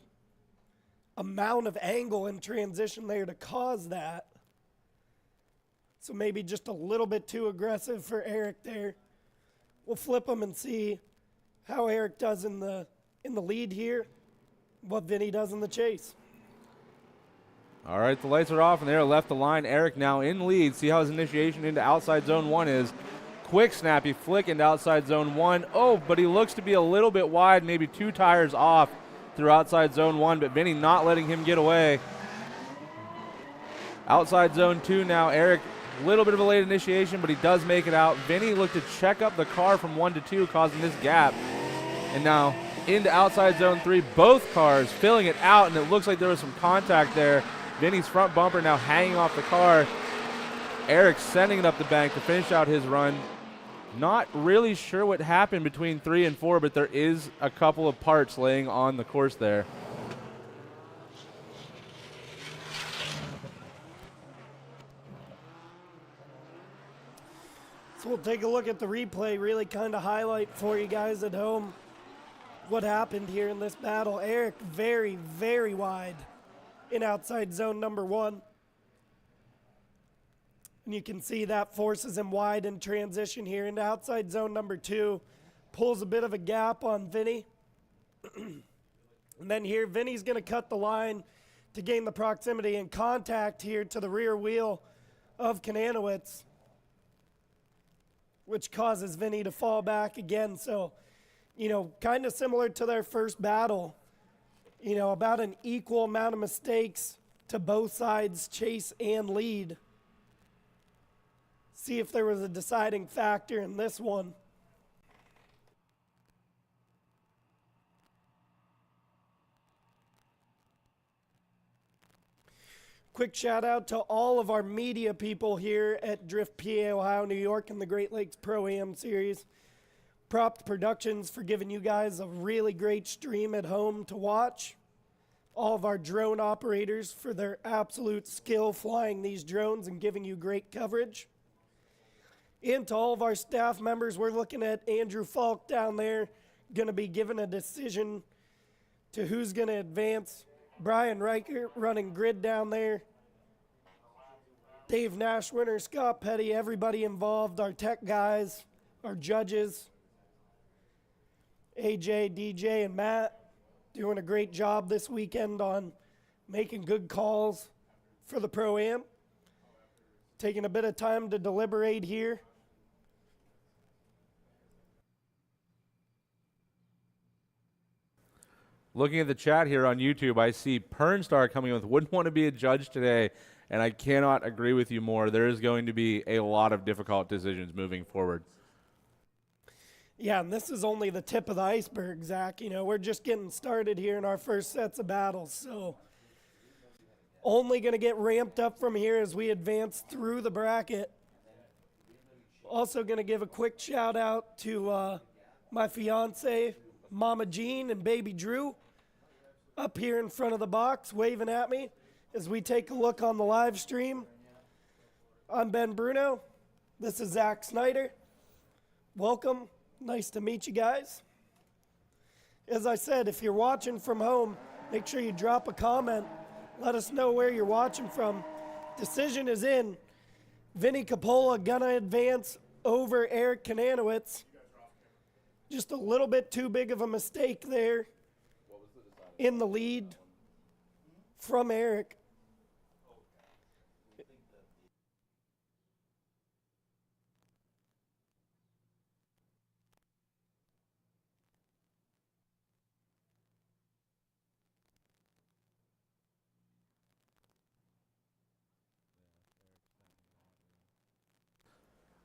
amount of angle in transition there to cause that. So maybe just a little bit too aggressive for Eric there. We'll flip him and see how Eric does in the lead here, what Vinny does in the chase. All right, the lights are off and they're left the line. Eric now in lead. See how his initiation into outside zone 1 is. Quick snappy flick into outside zone 1. Oh, but he looks to be a little bit wide, maybe 2 tires off through outside zone 1, but Vinny not letting him get away. Outside zone 2 now, Eric, a little bit of a late initiation, but he does make it out. Vinny looked to check up the car from 1 to 2, causing this gap. And now into outside zone 3, both cars filling it out, and it looks like there was some contact there. Vinny's front bumper now hanging off the car. Eric sending it up the bank to finish out his run. Not really sure what happened between 3 and 4, but there is a couple of parts laying on the course there. So we'll take a look at the replay, really kind of highlight for you guys at home what happened here in this battle. Eric very, very wide in outside zone number 1. And you can see that forces him wide in transition here into outside zone number 2. Pulls a bit of a gap on Vinny. And then here, Vinny's going to cut the line to gain the proximity and contact here to the rear wheel of Kananowitz, which causes Vinny to fall back again. So, you know, kind of similar to their first battle, you know, about an equal amount of mistakes to both sides, chase and lead. See if there was a deciding factor in this one. Quick shout out to all of our media people here at Drift PA, Ohio, New York, and the Great Lakes ProAm Series. Propped Productions for giving you guys a really great stream at home to watch. All of our drone operators for their absolute skill flying these drones and giving you great coverage. And to all of our staff members, we're looking at Andrew Falk down there, going to be given a decision to who's going to advance. Brian Riker running grid down there. Dave Nashwinter, Scott Petty, everybody involved, our tech guys, our judges, AJ, DJ, and Matt doing a great job this weekend on making good calls for the ProAm. Taking a bit of time to deliberate here. Looking at the chat here on YouTube, I see Pernstar coming with wouldn't want to be a judge today, and I cannot agree with you more. There is going to be a lot of difficult decisions moving forward. Yeah, and this is only the tip of the iceberg, Zach. You know, we're just getting started here in our first sets of battles, so only going to get ramped up from here as we advance through the bracket. Also going to give a quick shout out to my fiance, Mama Jean, and baby Drew, up here in front of the box waving at me as we take a look on the live stream. I'm Ben Bruno. This is Zach Snyder. Welcome. Nice to meet you guys. As I said, if you're watching from home, make sure you drop a comment. Let us know where you're watching from. Decision is in. Vinny Capola gonna advance over Eric Kananowitz. Just a little bit too big of a mistake there in the lead from Eric.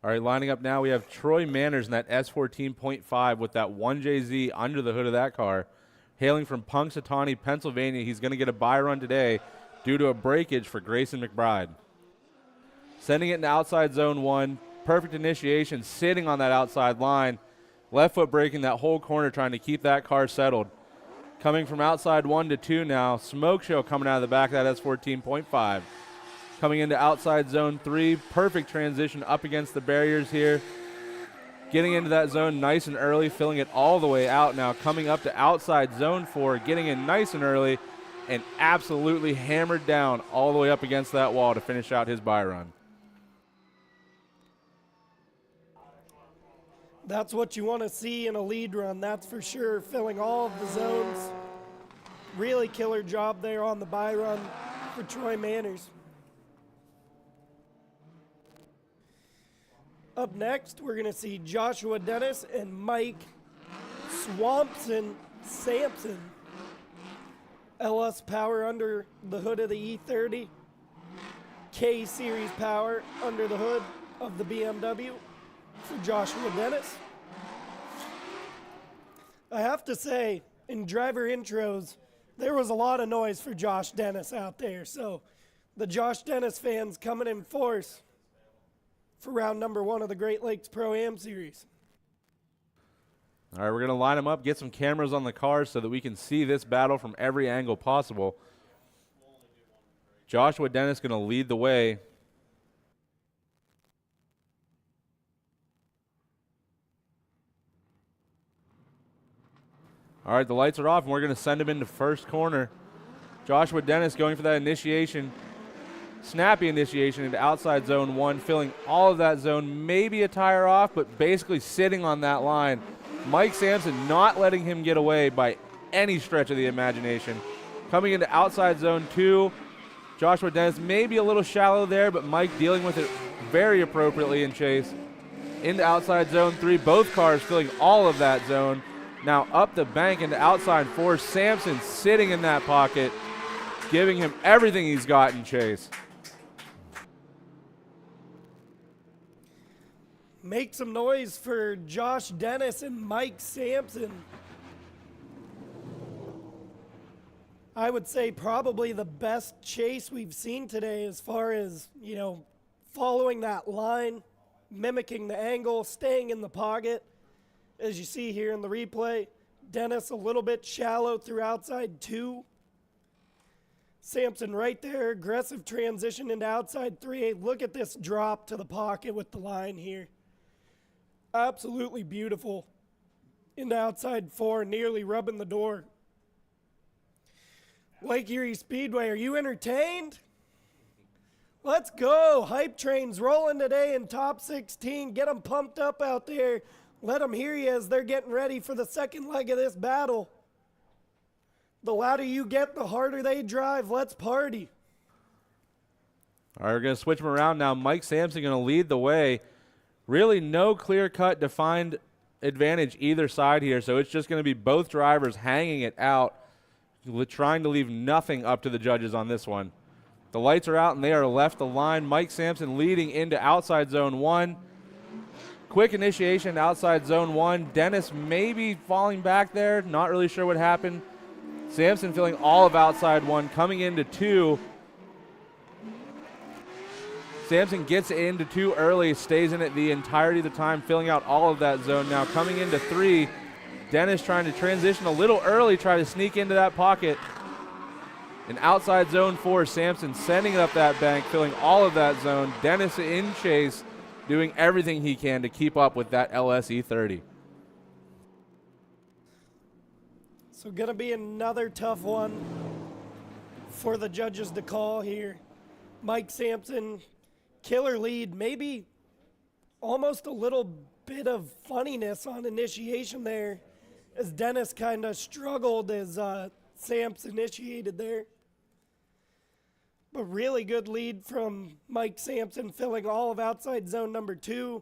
All right, lining up now, we have Troy Manners in that S14.5 with that 1JZ under the hood of that car. Hailing from Punxsutawney, Pennsylvania, he's going to get a buy run today due to a breakage for Grayson McBride. Sending it into outside zone 1. Perfect initiation, sitting on that outside line. Left foot braking that whole corner, trying to keep that car settled. Coming from outside 1 to 2 now. Smoke show coming out of the back of that S14.5. Coming into outside zone 3, perfect transition up against the barriers here. Getting into that zone nice and early, filling it all the way out now. Coming up to outside zone 4, getting in nice and early, and absolutely hammered down all the way up against that wall to finish out his buy run. That's what you want to see in a lead run, that's for sure. Filling all of the zones. Really killer job there on the buy run for Troy Manners. Up next, we're going to see Joshua Dennis and Mike Swampson Sampson. LS power under the hood of the E30. K-Series power under the hood of the BMW for Joshua Dennis. I have to say, in driver intros, there was a lot of noise for Josh Dennis out there. So the Josh Dennis fans coming in force for round number 1 of the Great Lakes Pro-Am Series. All right, we're going to line them up, get some cameras on the cars so that we can see this battle from every angle possible. Joshua Dennis going to lead the way. All right, the lights are off, and we're going to send him into first corner. Joshua Dennis going for that initiation. Snappy initiation into outside zone 1, filling all of that zone, maybe a tire off, but basically sitting on that line. Mike Sampson not letting him get away by any stretch of the imagination. Coming into outside zone 2, Joshua Dennis maybe a little shallow there, but Mike dealing with it very appropriately in chase. Into outside zone 3, both cars filling all of that zone. Now up the bank into outside 4, Sampson sitting in that pocket, giving him everything he's got in chase. Make some noise for Josh Dennis and Mike Sampson. I would say probably the best chase we've seen today as far as, you know, following that line, mimicking the angle, staying in the pocket, As you see here in the replay, Dennis a little bit shallow through outside 2. Sampson right there, aggressive transition into outside 3. Look at this drop to the pocket with the line here. Absolutely beautiful. Into outside 4, nearly rubbing the door. Lake Erie Speedway, are you entertained? Let's go. Hype train's rolling today in top 16. Get them pumped up out there. Let them hear you as they're getting ready for the second leg of this battle. The louder you get, the harder they drive. Let's party. All right, we're going to switch them around now. Mike Sampson going to lead the way. Really no clear-cut defined advantage either side here, so it's just going to be both drivers hanging it out, trying to leave nothing up to the judges on this one. The lights are out and they are left the line. Mike Sampson leading into outside zone 1. Quick initiation outside zone 1. Dennis maybe falling back there. Not really sure what happened. Sampson filling all of outside 1, coming into 2. Sampson gets into 2 early, stays in it the entirety of the time, filling out all of that zone. Now coming into 3, Dennis trying to transition a little early, try to sneak into that pocket. And outside zone 4, Sampson sending it up that bank, filling all of that zone. Dennis in chase, doing everything he can to keep up with that LSE 30. So going to be another tough one for the judges to call here. Mike Sampson, killer lead, maybe almost a little bit of funniness on initiation there as Dennis kind of struggled as Sampson initiated there. But really good lead from Mike Sampson, filling all of outside zone number 2,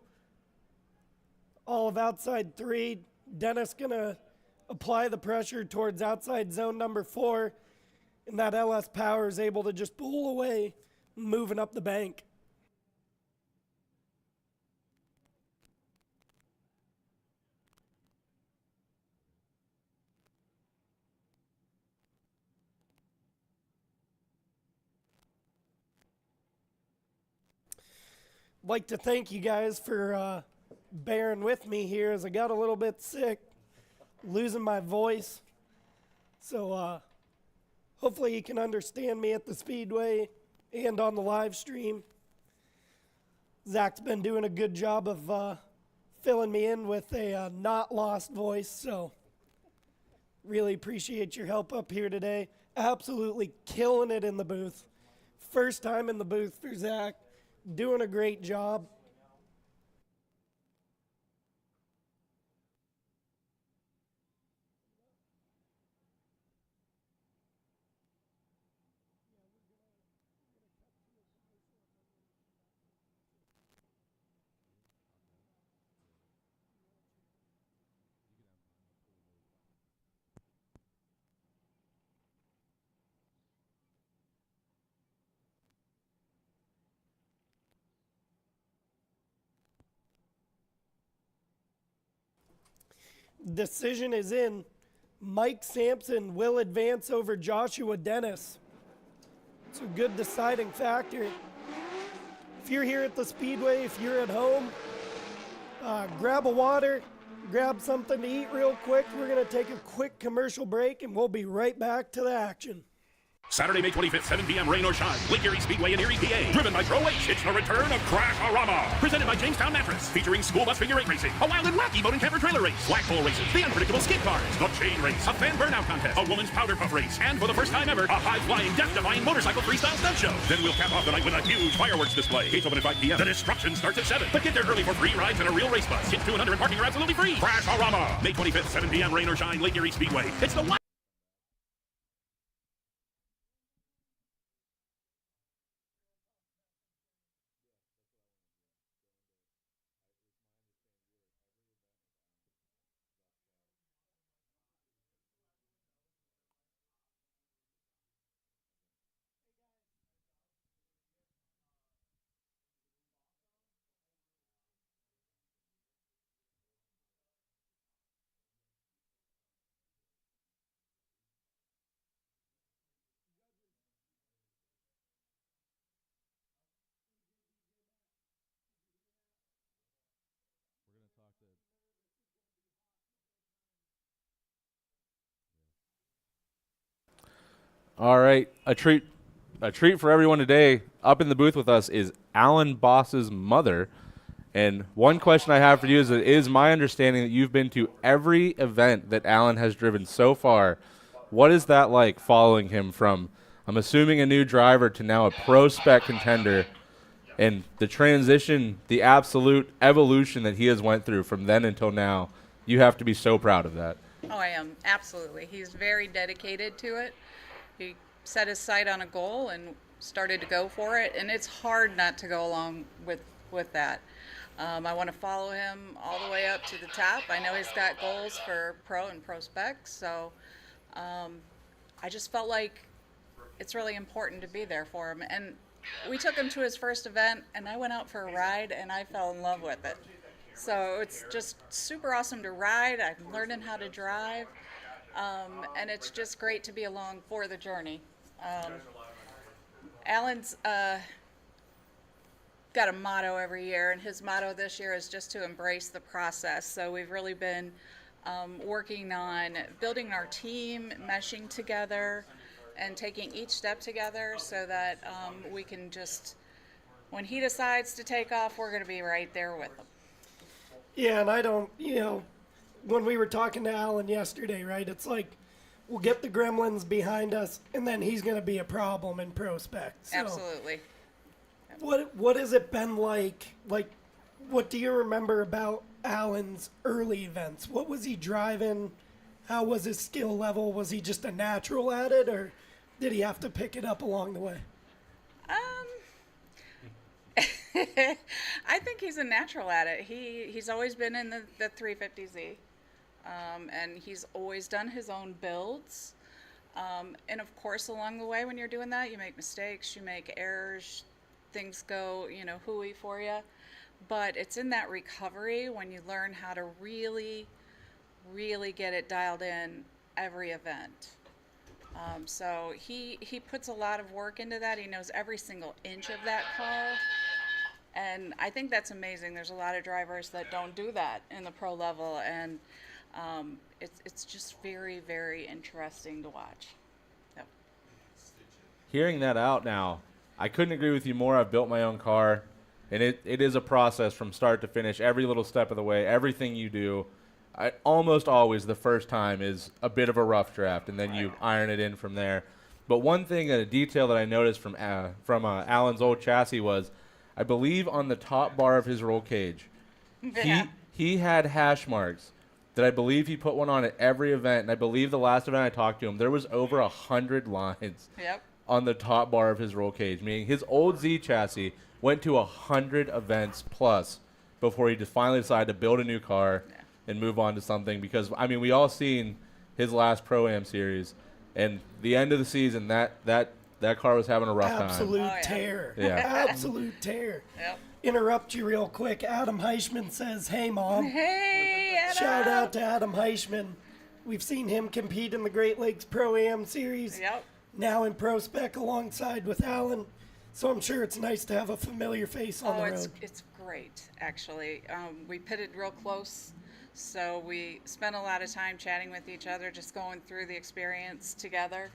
all of outside 3. Dennis going to apply the pressure towards outside zone number 4, and that LS Power is able to just pull away, moving up the bank. Like to thank you guys for bearing with me here as I got a little bit sick, losing my voice. So hopefully you can understand me at the Speedway and on the live stream. Zach's been doing a good job of filling me in with a not lost voice, so really appreciate your help up here today. Absolutely killing it in the booth. First time in the booth for Zach. Doing a great job. Decision is in. Mike Sampson will advance over Joshua Dennis. It's a good deciding factor. If you're here at the Speedway, if you're at home, grab a water, grab something to eat real quick. We're going to take a quick commercial break and we'll be right back to the action. Saturday, May 25th, 7 p.m., rain or shine. Lake Erie Speedway in Erie, PA. Driven by ProAm, it's the return of Crash-A-Rama. Presented by Jamestown Mattress. Featuring school bus figure 8 racing, a wild and wacky boat and camper trailer race, flagpole races, the unpredictable skid cars, the chain race, a fan burnout contest, a woman's powder puff race, and for the first time ever, a high-flying, death-defying motorcycle freestyle stunt show. Then we'll cap off the night with a huge fireworks display. Gates open at 5 p.m. The destruction starts at 7. But get there early for free rides and a real race bus. Kids 200 and parking are absolutely free. Crash-A-Rama. May 25th, 7 p.m., rain or shine, Lake Erie Speedway. It's the All right, a treat for everyone today. Up in the booth with us is Alan Boss's mother. And one question I have for you is, it is my understanding that you've been to every event that Alan has driven so far. What is that like, following him from, I'm assuming, a new driver to now a pro spec contender, and the transition, the absolute evolution that he has went through from then until now? You have to be so proud of that. Oh, I am, absolutely. He's very dedicated to it. He set his sight on a goal and started to go for it, and it's hard not to go along with that. I want to follow him all the way up to the top. I know he's got goals for pro and pro specs, so I just felt like it's really important to be there for him. And we took him to his first event, and I went out for a ride, and I fell in love with it. So it's just super awesome to ride. I'm learning how to drive, and it's just great to be along for the journey. Alan's got a motto every year, and his motto this year is just to embrace the process. So we've really been working on building our team, meshing together, and taking each step together so that we can just, when he decides to take off, we're going to be right there with him. Yeah, and I don't, when we were talking to Alan yesterday, right, it's like, we'll get the gremlins behind us, and then he's going to be a problem in pro spec. So Absolutely. what has it been like? Like, what do you remember about Alan's early events? What was he driving? How was his skill level? Was he just a natural at it, or did he have to pick it up along the way? I think he's a natural at it. He's always been in the 350Z, and he's always done his own builds. And of course, along the way, when you're doing that, you make mistakes, you make errors, things go, hooey for you. But it's in that recovery when you learn how to really, really get it dialed in every event. So he puts a lot of work into that. He knows every single inch of that car. And I think that's amazing. There's a lot of drivers that don't do that in the pro level, and it's just very, very interesting to watch. Yep. Hearing that out now, I couldn't agree with you more. I've built my own car, and it is a process from start to finish, every little step of the way, everything you do. Almost always the first time is a bit of a rough draft, and then you iron it in from there. But one thing, a detail that I noticed from Alan's old chassis was, I believe on the top bar of his roll cage, he had hash marks that I believe he put one on at every event. And I believe the last event I talked to him, there was over 100 lines on the top bar of his roll cage, meaning his old Z chassis went to 100 events plus before he just finally decided to build a new car and move on to something. Because, I mean, we all seen his last ProAm series, and the end of the season, that car was having a rough time. Absolute tear. Yeah. Absolute tear. Yep. Interrupt you real quick. Adam Heischman says, hey, Mom. Hey, Adam. Shout out to Adam Heischman. We've seen him compete in the Great Lakes Pro-Am Series. Yep. Now in Pro Spec alongside with Alan. So I'm sure it's nice to have a familiar face on the road. It's great, actually. We pitted real close, so we spent a lot of time chatting with each other, just going through the experience together.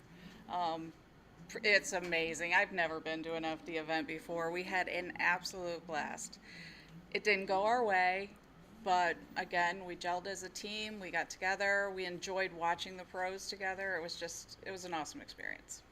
It's amazing. I've never been to an FD event before. We had an absolute blast. It didn't go our way, but again, we gelled as a team. We got together. We enjoyed watching the pros together. It was an awesome experience.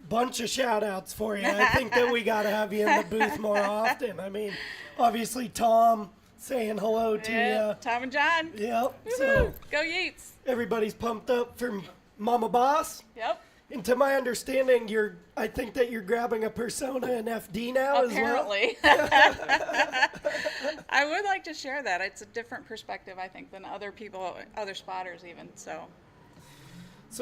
Bunch of shout outs for you. I think that we got to have you in the booth more often. I mean, obviously Tom saying hello to you. Tom and John. Yep. Woo-hoo. So go Yeats. everybody's pumped up for Mama Boss. Yep. And to my understanding, I think that you're grabbing a Persona in FD now Apparently. as well. I would like to share that. It's a different perspective, I think, than other people, other spotters even. So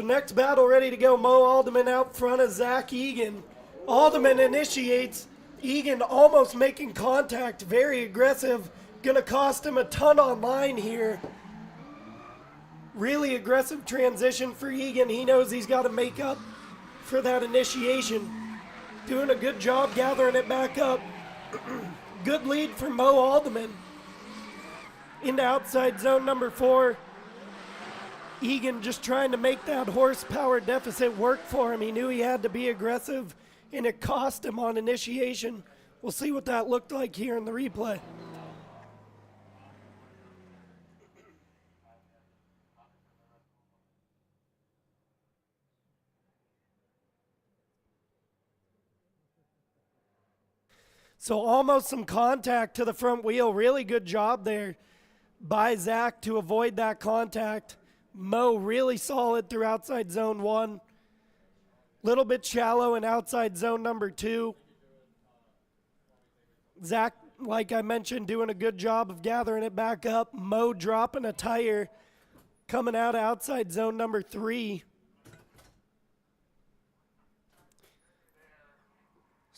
next battle ready to go. Mo Alderman out front of Zach Egan. Alderman initiates. Egan almost making contact. Very aggressive. Gonna cost him a ton on line here. Really aggressive transition for Egan. He knows he's got to make up for that initiation. Doing a good job gathering it back up. Good lead for Mo Alderman. Into outside zone number 4. Egan just trying to make that horsepower deficit work for him. He knew he had to be aggressive, and it cost him on initiation. We'll see what that looked like here in the replay. So almost some contact to the front wheel. Really good job there by Zach to avoid that contact. Mo really solid through outside zone 1. Little bit shallow in outside zone number 2. Zach, like I mentioned, doing a good job of gathering it back up. Mo dropping a tire coming out of outside zone number 3.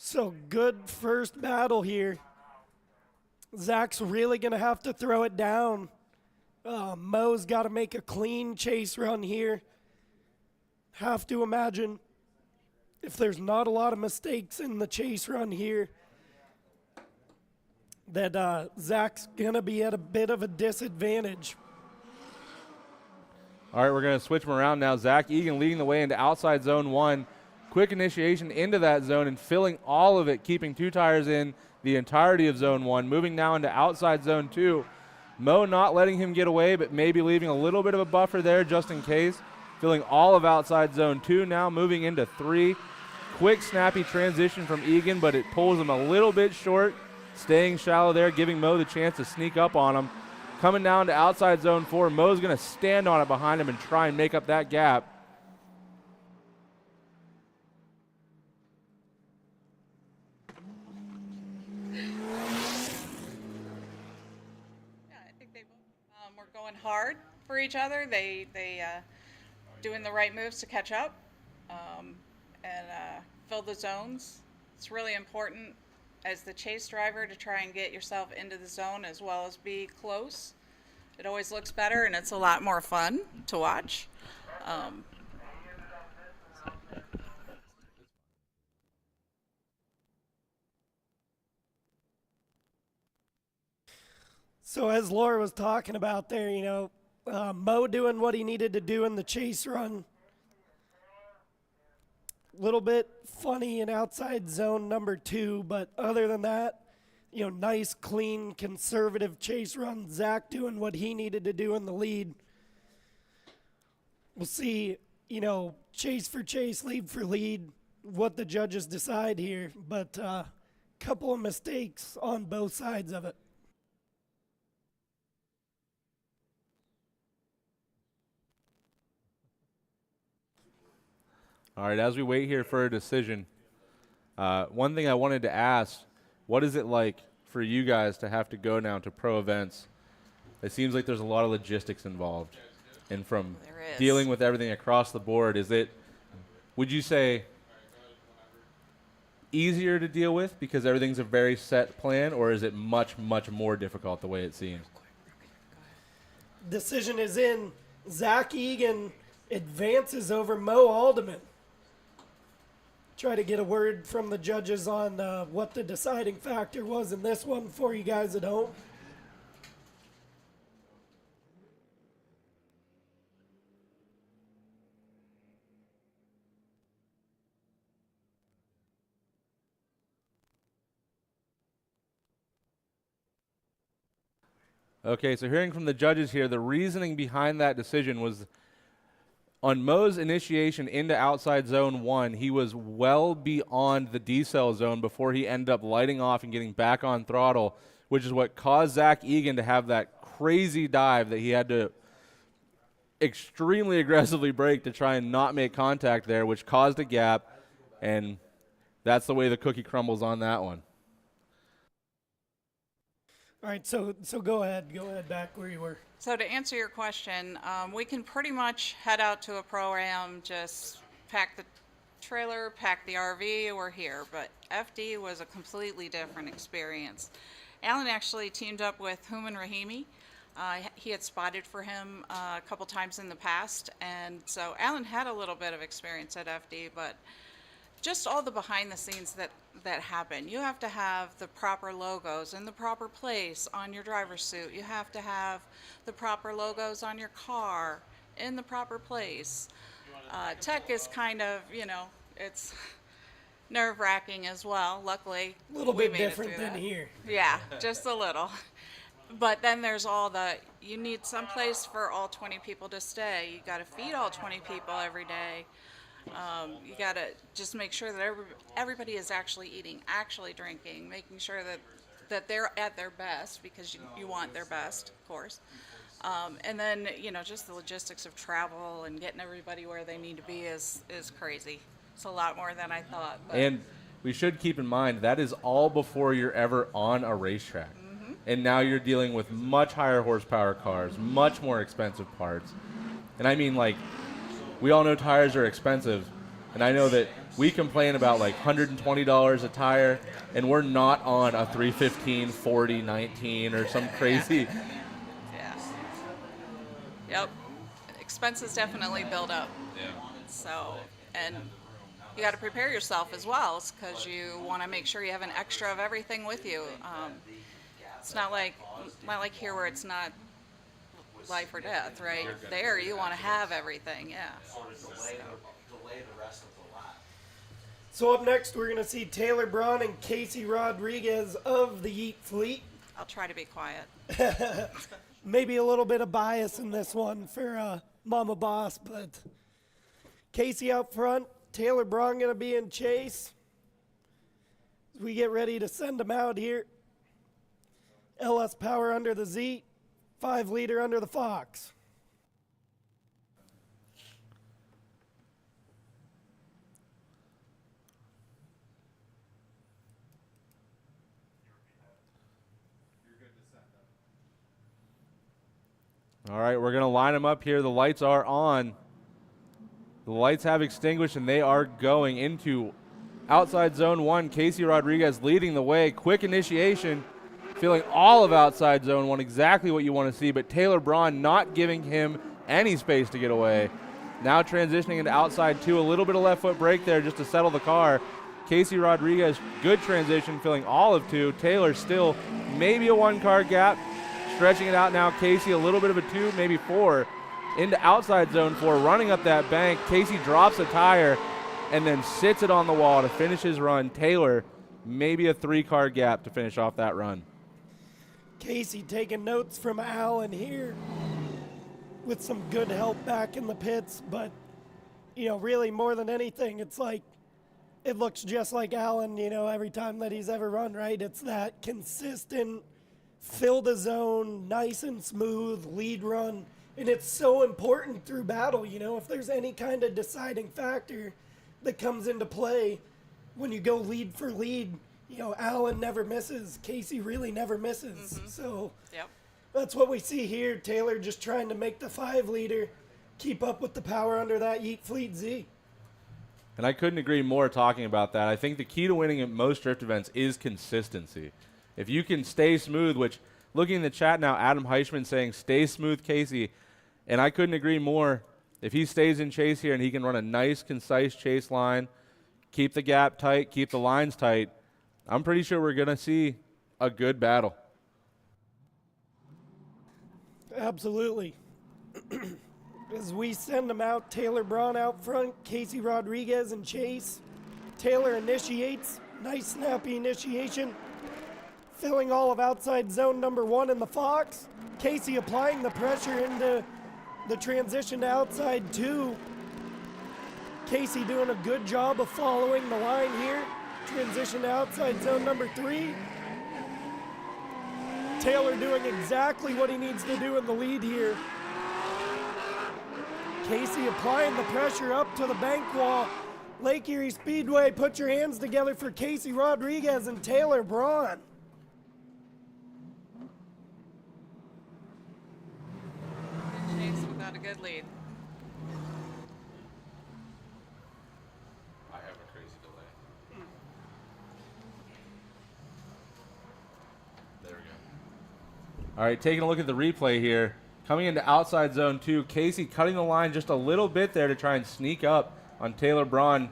So good first battle here. Zach's really going to have to throw it down. Mo's got to make a clean chase run here. Have to imagine if there's not a lot of mistakes in the chase run here, that Zach's going to be at a bit of a disadvantage. All right, we're going to switch them around now. Zach Egan leading the way into outside zone 1. Quick initiation into that zone and filling all of it, keeping 2 tires in the entirety of zone 1. Moving now into outside zone 2. Mo not letting him get away, but maybe leaving a little bit of a buffer there just in case. Filling all of outside zone 2 now, moving into 3. Quick, snappy transition from Egan, but it pulls him a little bit short. Staying shallow there, giving Mo the chance to sneak up on him. Coming down to outside zone 4, Mo's going to stand on it behind him and try and make up that gap. Hard for each other. They doing the right moves to catch up and fill the zones. It's really important as the chase driver to try and get yourself into the zone as well as be close. It always looks better and it's a lot more fun to watch. So as Laura was talking about there, you know, Mo doing what he needed to do in the chase run. A little bit funny in outside zone number 2, but other than that, you know, nice, clean, conservative chase run. Zach doing what he needed to do in the lead. We'll see, you know, chase for chase, lead for lead, what the judges decide here, but couple of mistakes on both sides of it. All right, as we wait here for a decision, one thing I wanted to ask, what is it like for you guys to have to go now to pro events? It seems like there's a lot of logistics involved. And from dealing with everything across the board, would you say, easier to deal with because everything's a very set plan, or is it much, much more difficult the way it seems? Decision is in. Zach Egan advances over Mo Alderman. Try to get a word from the judges on what the deciding factor was in this one for you guys at home. Okay, so hearing from the judges here, the reasoning behind that decision was on Mo's initiation into outside zone 1, he was well beyond the decel zone before he ended up lighting off and getting back on throttle, which is what caused Zach Egan to have that crazy dive that he had to extremely aggressively brake to try and not make contact there, which caused a gap, and that's the way the cookie crumbles on that one. All right, so go ahead back where you were. So to answer your question, we can pretty much head out to a ProAm, just pack the trailer, pack the RV, we're here. But FD was a completely different experience. Alan actually teamed up with Human Rahimi. He had spotted for him a couple times in the past, and so Alan had a little bit of experience at FD, but just all the behind the scenes that happen. You have to have the proper logos in the proper place on your driver's suit. You have to have the proper logos on your car in the proper place. Tech is kind of, it's nerve-wracking as well. Luckily, A little we bit made it different through than that. here. Yeah, just a little. But then there's you need some place for all 20 people to stay. You got to feed all 20 people every day. You got to just make sure that everybody is actually eating, actually drinking, making sure that they're at their best, because you want their best, of course. And then, just the logistics of travel and getting everybody where they need to be is crazy. It's a lot more than I thought. But And we should keep in mind that is all before you're ever on a racetrack. Mm-hmm. And now you're dealing with much higher horsepower cars, much more expensive parts. And I mean, like, we all know tires are expensive. And I know that we complain about like $120 a tire, and we're not on a 315, 40, 19 or some crazy. Yeah. Yep. Expenses definitely build up. Yeah. So, and you got to prepare yourself as well, because you want to make sure you have an extra of everything with you. It's not like here where it's not life or death, right? There you want to have everything, yeah. So up next, we're going to see Taylor Braun and Casey Rodriguez of the Yeet Fleet. I'll try to be quiet. Maybe a little bit of bias in this one for Mama Boss, but Casey out front, Taylor Braun going to be in chase. As we get ready to send them out here. LS Power under the Z, 5-liter under the Fox. All right, we're going to line them up here. The lights are on. The lights have extinguished, and they are going into outside zone 1. Casey Rodriguez leading the way. Quick initiation, feeling all of outside zone 1, exactly what you want to see, but Taylor Braun not giving him any space to get away. Now transitioning into outside 2, a little bit of left foot brake there just to settle the car. Casey Rodriguez, good transition, filling all of 2. Taylor still maybe a 1-car gap. Stretching it out now, Casey a little bit of a 2, maybe 4. Into outside zone 4, running up that bank. Casey drops a tire and then sits it on the wall to finish his run. Taylor, maybe a 3-car gap to finish off that run. Casey taking notes from Alan here with some good help back in the pits, but, really more than anything, it's like it looks just like Alan, every time that he's ever run, right? It's that consistent, fill the zone, nice and smooth lead run. And it's so important through battle, if there's any kind of deciding factor that comes into play when you go lead for lead, Alan never misses. Casey really never misses. Mm-hmm. So Yep. that's what we see here. Taylor just trying to make the 5-liter keep up with the power under that Yeet Fleet Z. And I couldn't agree more talking about that. I think the key to winning at most drift events is consistency. If you can stay smooth, which looking in the chat now, Adam Heichman saying stay smooth, Casey. And I couldn't agree more. If he stays in chase here and he can run a nice, concise chase line, keep the gap tight, keep the lines tight, I'm pretty sure we're going to see a good battle. Absolutely. As we send them out, Taylor Braun out front, Casey Rodriguez in chase. Taylor initiates, nice snappy initiation. Filling all of outside zone number 1 in the Fox. Casey applying the pressure into the transition to outside 2. Casey doing a good job of following the line here. Transition to outside zone number 3. Taylor doing exactly what he needs to do in the lead here. Casey applying the pressure up to the bank wall. Lake Erie Speedway, put your hands together for Casey Rodriguez and Taylor Braun. Chase without a good lead. I have a crazy delay. There we go. All right, taking a look at the replay here. Coming into outside zone 2, Casey cutting the line just a little bit there to try and sneak up on Taylor Braun.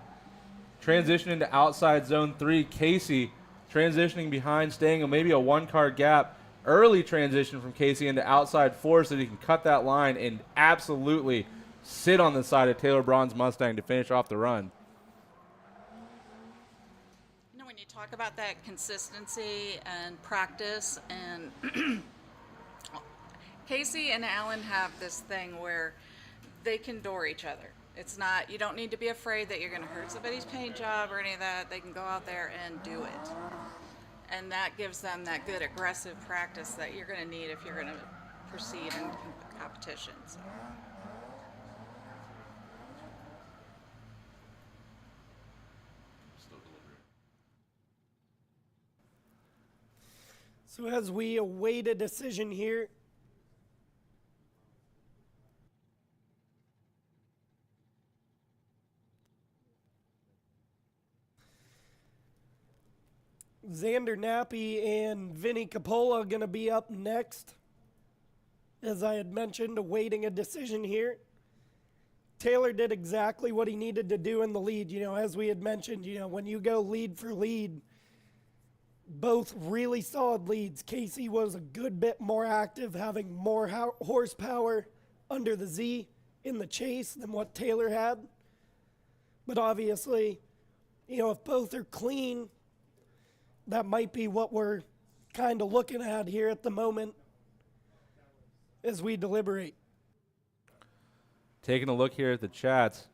Transition into outside zone 3, Casey transitioning behind, staying maybe a 1-car gap. Early transition from Casey into outside 4 so that he can cut that line and absolutely sit on the side of Taylor Braun's Mustang to finish off the run. You know, when you talk about that consistency and practice, and Casey and Alan have this thing where they can door each other. It's not, you don't need to be afraid that you're going to hurt somebody's paint job or any of that. They can go out there and do it. And that gives them that good aggressive practice that you're going to need if you're going to proceed in competition. So. So as we await a decision here, Xander Nappy and Vinny Coppola going to be up next. As I had mentioned, awaiting a decision here. Taylor did exactly what he needed to do in the lead. You know, as we had mentioned, you know, when you go lead for lead, both really solid leads. Casey was a good bit more active, having more horsepower under the Z in the chase than what Taylor had. But obviously, you know, if both are clean, that might be what we're kind of looking at here at the moment as we deliberate. Taking a look here at the chats,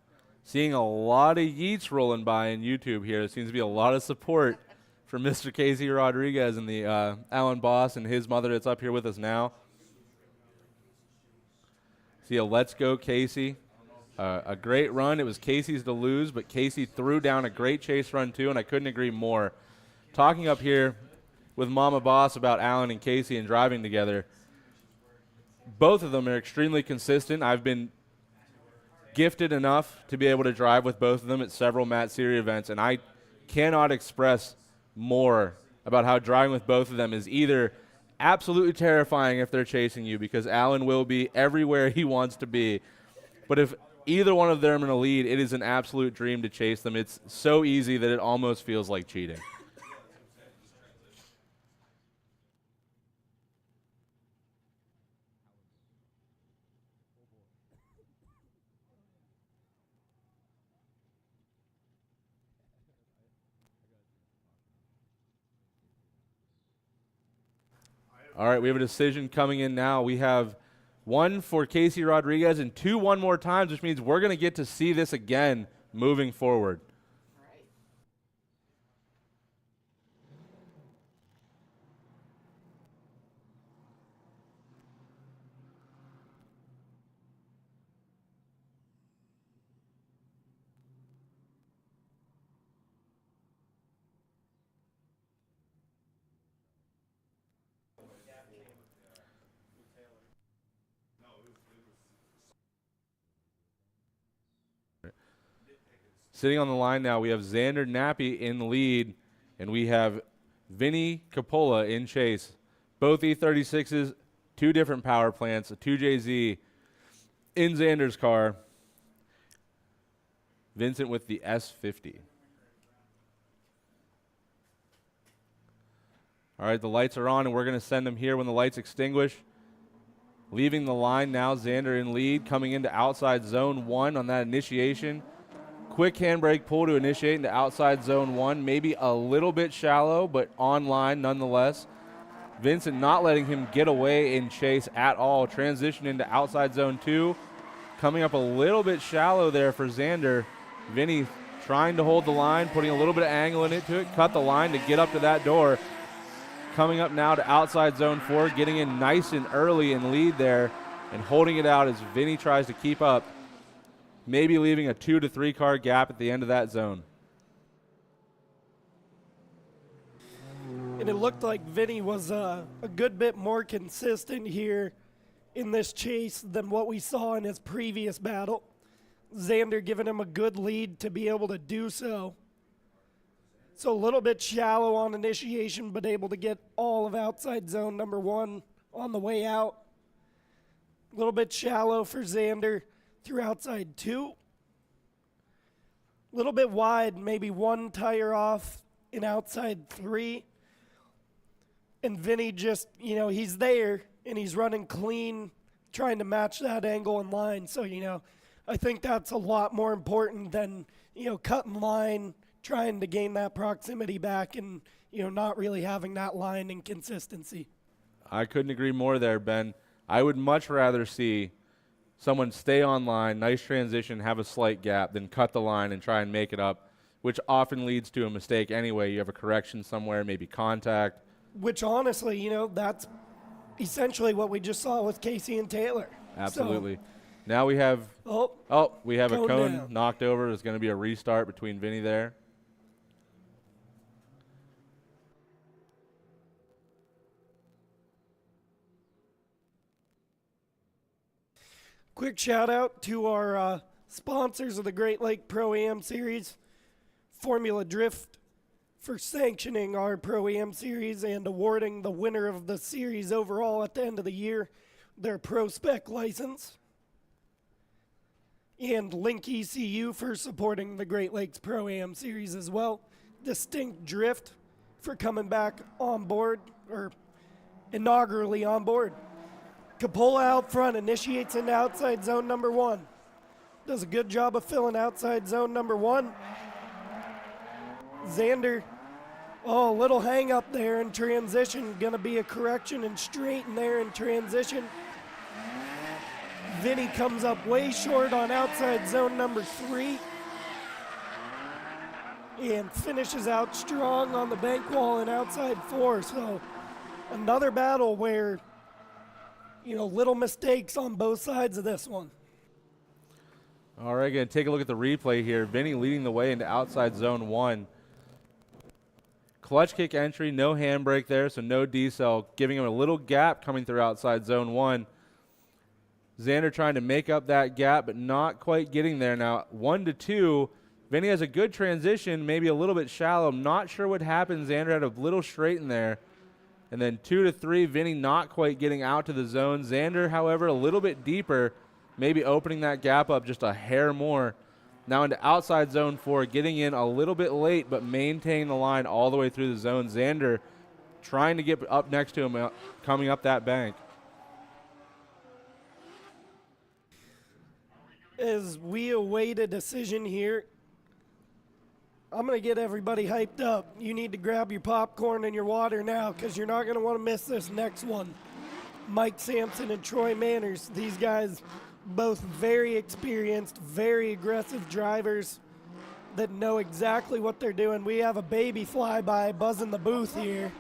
seeing a lot of yeets rolling by in YouTube here. There seems to be a lot of support for Mr. Casey Rodriguez and the Alan Boss and his mother that's up here with us now. See a Let's Go Casey. A great run. It was Casey's to lose, but Casey threw down a great chase run too, and I couldn't agree more. Talking up here with Mama Boss about Alan and Casey and driving together, both of them are extremely consistent. I've been gifted enough to be able to drive with both of them at several Matt Series events, and I cannot express more about how driving with both of them is either absolutely terrifying if they're chasing you, because Alan will be everywhere he wants to be, but if either one of them are in a lead, it is an absolute dream to chase them. It's so easy that it almost feels like cheating. All right, we have a decision coming in now. We have one for Casey Rodriguez and two one more times, which means we're going to get to see this again moving forward. Sitting on the line now, we have Xander Nappy in the lead, and we have Vinny Coppola in chase. Both E36s, two different power plants, a 2JZ in Xander's car. Vincent with the S50. All right, the lights are on, and we're going to send them here when the lights extinguish. Leaving the line now, Xander in lead, coming into outside zone 1 on that initiation. Quick handbrake pull to initiate into outside zone 1, maybe a little bit shallow, but on line nonetheless. Vincent not letting him get away in chase at all. Transition into outside zone 2. Coming up a little bit shallow there for Xander. Vinny trying to hold the line, putting a little bit of angle into it, cut the line to get up to that door. Coming up now to outside zone 4, getting in nice and early in lead there and holding it out as Vinny tries to keep up. Maybe leaving a 2 to 3 car gap at the end of that zone. And it looked like Vinny was a good bit more consistent here in this chase than what we saw in his previous battle. Xander giving him a good lead to be able to do so. So a little bit shallow on initiation, but able to get all of outside zone number 1 on the way out. A little bit shallow for Xander through outside 2. A little bit wide, maybe 1 tire off in outside 3. And Vinny just, you know, he's there and he's running clean, trying to match that angle in line. So, you know, I think that's a lot more important than, cutting line, trying to gain that proximity back, and, not really having that line and consistency. I couldn't agree more there, Ben. I would much rather see someone stay on line, nice transition, have a slight gap, than cut the line and try and make it up, which often leads to a mistake anyway. You have a correction somewhere, maybe contact. Which honestly, that's essentially what we just saw with Casey and Taylor. Absolutely. Now we have we have a cone cone down. knocked over. There's going to be a restart between Vinny there. Quick shout out to our sponsors of the Great Lake ProAm Series, Formula Drift, for sanctioning our ProAm Series and awarding the winner of the series overall at the end of the year their Pro Spec license. And Link ECU for supporting the Great Lakes Pro-Am Series as well. Distinct Drift for coming back on board, or inaugurally on board. Capola out front initiates into outside zone number 1. Does a good job of filling outside zone number 1. Xander, a little hang up there in transition. Gonna be a correction and straighten there in transition. Vinny comes up way short on outside zone number 3 and finishes out strong on the bank wall in outside 4. So another battle where, little mistakes on both sides of this one. All right, going to take a look at the replay here. Vinny leading the way into outside zone 1. Clutch kick entry, no handbrake there, so no decel, giving him a little gap coming through outside zone 1. Xander trying to make up that gap, but not quite getting there. Now, 1 to 2, Vinny has a good transition, maybe a little bit shallow. I'm not sure what happened. Xander had a little straight in there. And then 2 to 3, Vinny not quite getting out to the zone. Xander, however, a little bit deeper, maybe opening that gap up just a hair more. Now into outside zone 4, getting in a little bit late, but maintaining the line all the way through the zone. Xander trying to get up next to him, coming up that bank. As we await a decision here, I'm going to get everybody hyped up. You need to grab your popcorn and your water now, because you're not going to want to miss this next one. Mike Sampson and Troy Manners, these guys both very experienced, very aggressive drivers that know exactly what they're doing. We have a baby flyby buzzing the booth here.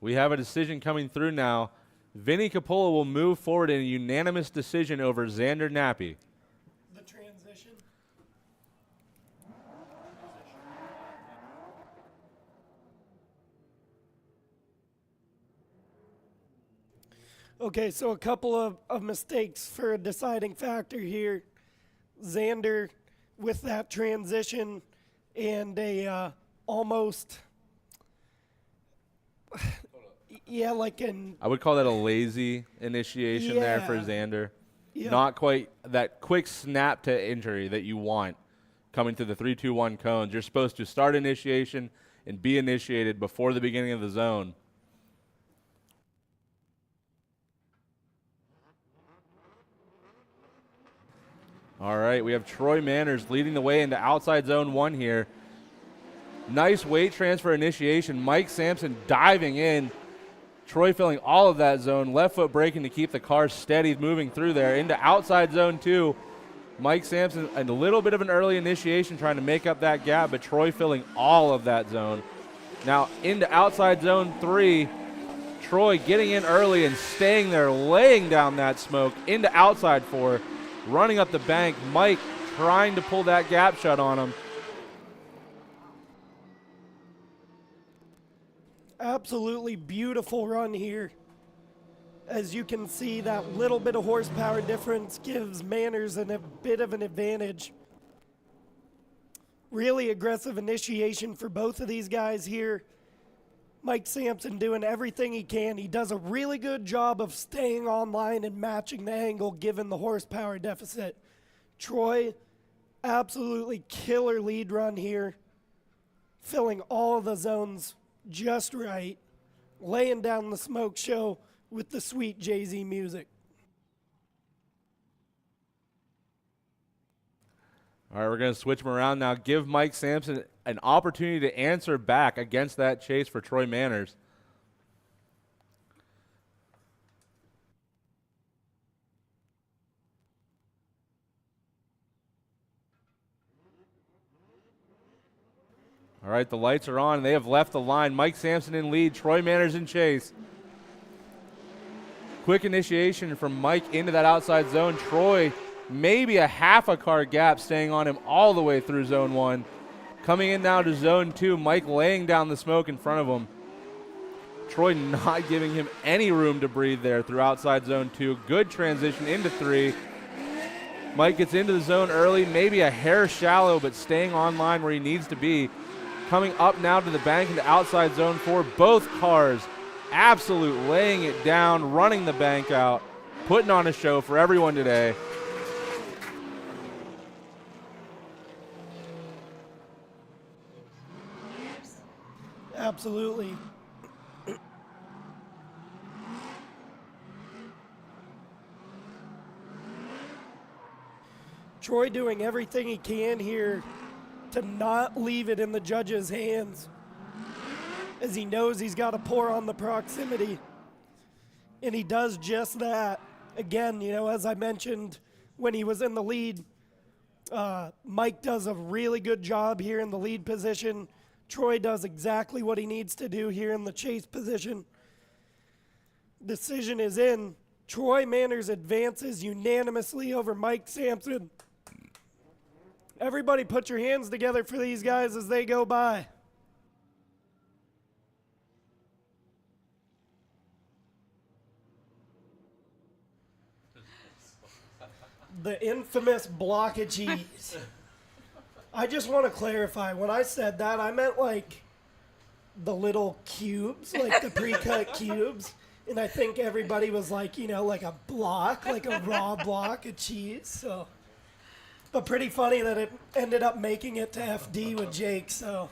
We have a decision coming through now. Vinny Capola will move forward in a unanimous decision over Xander Nappy. The transition. Okay, so a couple of mistakes for a deciding factor here. Xander with that transition and a almost... Yeah, like an... I would call that a lazy initiation there for Xander. Yeah. Not quite that quick snap to injury that you want coming to the 3-2-1 cones. You're supposed to start initiation and be initiated before the beginning of the zone. All right, we have Troy Manners leading the way into outside zone 1 here. Nice weight transfer initiation. Mike Sampson diving in. Troy filling all of that zone. Left foot braking to keep the car steady, moving through there. Into outside zone 2. Mike Sampson, a little bit of an early initiation trying to make up that gap, but Troy filling all of that zone. Now into outside zone 3. Troy getting in early and staying there, laying down that smoke. Into outside 4. Running up the bank. Mike trying to pull that gap shut on him. Absolutely beautiful run here. As you can see, that little bit of horsepower difference gives Manners a bit of an advantage. Really aggressive initiation for both of these guys here. Mike Sampson doing everything he can. He does a really good job of staying online and matching the angle given the horsepower deficit. Troy, absolutely killer lead run here, filling all of the zones just right. laying down the smoke show with the sweet Jay-Z music. All right, we're going to switch him around now. Give Mike Sampson an opportunity to answer back against that chase for Troy Manners. All right, the lights are on. They have left the line. Mike Sampson in lead. Troy Manners in chase. Quick initiation from Mike into that outside zone. Troy, maybe a half a car gap, staying on him all the way through zone 1. Coming in now to zone 2, Mike laying down the smoke in front of him. Troy not giving him any room to breathe there through outside zone 2. Good transition into 3. Mike gets into the zone early, maybe a hair shallow, but staying on line where he needs to be. Coming up now to the bank into outside zone 4. Both cars absolute laying it down, running the bank out, putting on a show for everyone today. Absolutely. Troy doing everything he can here to not leave it in the judge's hands, as he knows he's got to pour on the proximity. And he does just that. Again, you know, as I mentioned when he was in the lead, Mike does a really good job here in the lead position. Troy does exactly what he needs to do here in the chase position. Decision is in. Troy Manners advances unanimously over Mike Sampson. Everybody put your hands together for these guys as they go by. The infamous block of cheese. I just want to clarify, when I said that, I meant like the little cubes, like the pre-cut cubes. And I think everybody was like, you know, like a block, like a raw block of cheese. So, but pretty funny that it ended up making it to FD with Jake. So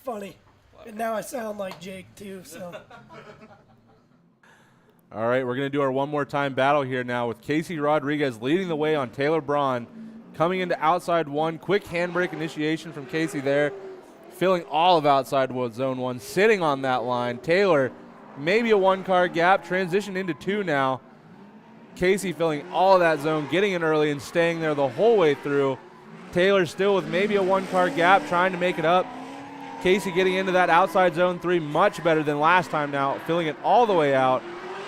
funny. And now I sound like Jake too. So. All right, we're going to do our one more time battle here now with Casey Rodriguez leading the way on Taylor Braun. Coming into outside 1, quick handbrake initiation from Casey there. Filling all of outside zone 1, sitting on that line. Taylor, maybe a 1-car gap, transition into 2 now. Casey filling all of that zone, getting in early and staying there the whole way through. Taylor still with maybe a 1-car gap, trying to make it up. Casey getting into that outside zone 3, much better than last time now, filling it all the way out.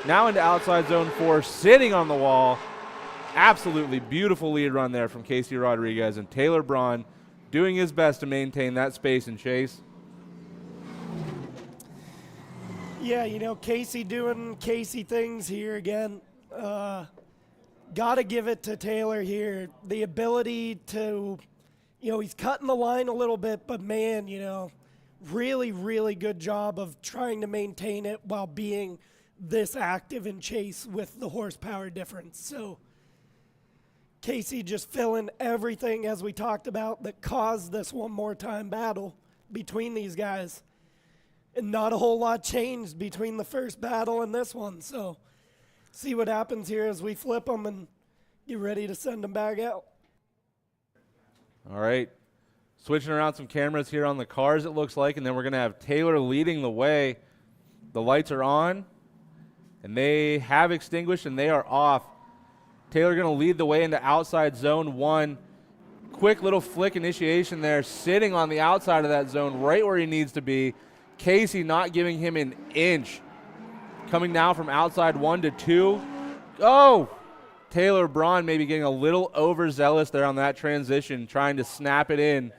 Now into outside zone 4, sitting on the wall. Absolutely beautiful lead run there from Casey Rodriguez, and Taylor Braun doing his best to maintain that space and chase. Yeah, you know, Casey doing Casey things here again. Got to give it to Taylor here. The ability to, you know, he's cutting the line a little bit, but man, you know, really, really good job of trying to maintain it while being this active in chase with the horsepower difference. So Casey just filling everything, as we talked about, that caused this one more time battle between these guys. And not a whole lot changed between the first battle and this one. So see what happens here as we flip them and get ready to send them back out. All right. Switching around some cameras here on the cars, it looks like, and then we're going to have Taylor leading the way. The lights are on, and they have extinguished, and they are off. Taylor going to lead the way into outside zone 1. Quick little flick initiation there, sitting on the outside of that zone, right where he needs to be. Casey not giving him an inch. Coming now from outside 1 to 2. Oh! Taylor Braun maybe getting a little overzealous there on that transition, trying to snap it in.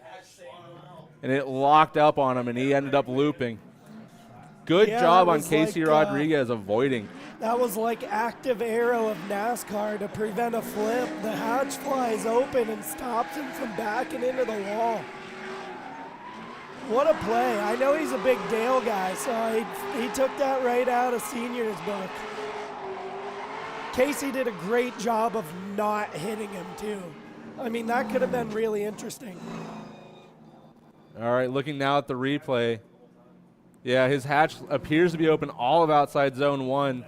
And it locked up on him, and he ended up looping. Good job on Casey Rodriguez avoiding. That was like active arrow of NASCAR to prevent a flip. The hatch flies open and stops him from backing into the wall. What a play. I know he's a big Dale guy, so he took that right out of senior's book. Casey did a great job of not hitting him, too. I mean, that could have been really interesting. All right, looking now at the replay. Yeah, his hatch appears to be open all of outside zone 1.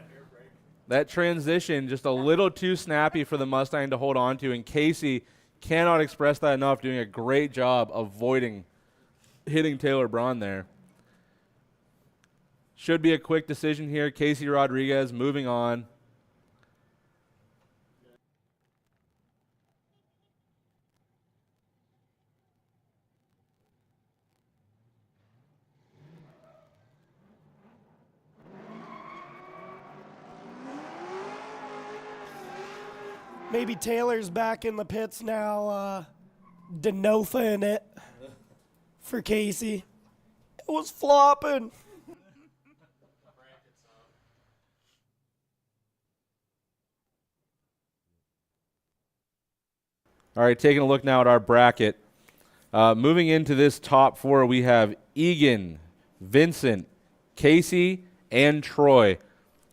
That transition just a little too snappy for the Mustang to hold on to, and Casey cannot express that enough, doing a great job avoiding hitting Taylor Braun there. Should be a quick decision here. Casey Rodriguez moving on. Maybe Taylor's back in the pits now, Denofa in it for Casey. It was flopping. All right, taking a look now at our bracket. Moving into this top 4, we have Egan, Vincent, Casey, and Troy.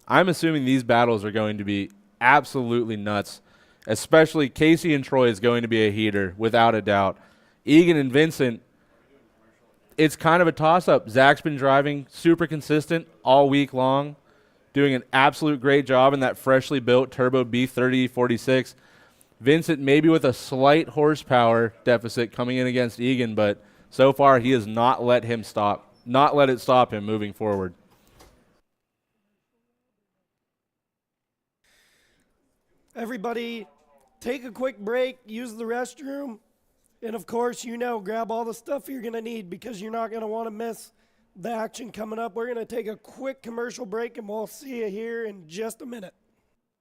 I'm assuming these battles are going to be absolutely nuts. Especially Casey and Troy is going to be a heater, without a doubt. Egan and Vincent, it's kind of a toss-up. Zach's been driving super consistent all week long, doing an absolute great job in that freshly built Turbo B3046. Vincent maybe with a slight horsepower deficit coming in against Egan, but so far he has not let it stop him moving forward. Everybody, take a quick break, use the restroom, and of course, grab all the stuff you're going to need because you're not going to want to miss the action coming up. We're going to take a quick commercial break, and we'll see you here in just a minute.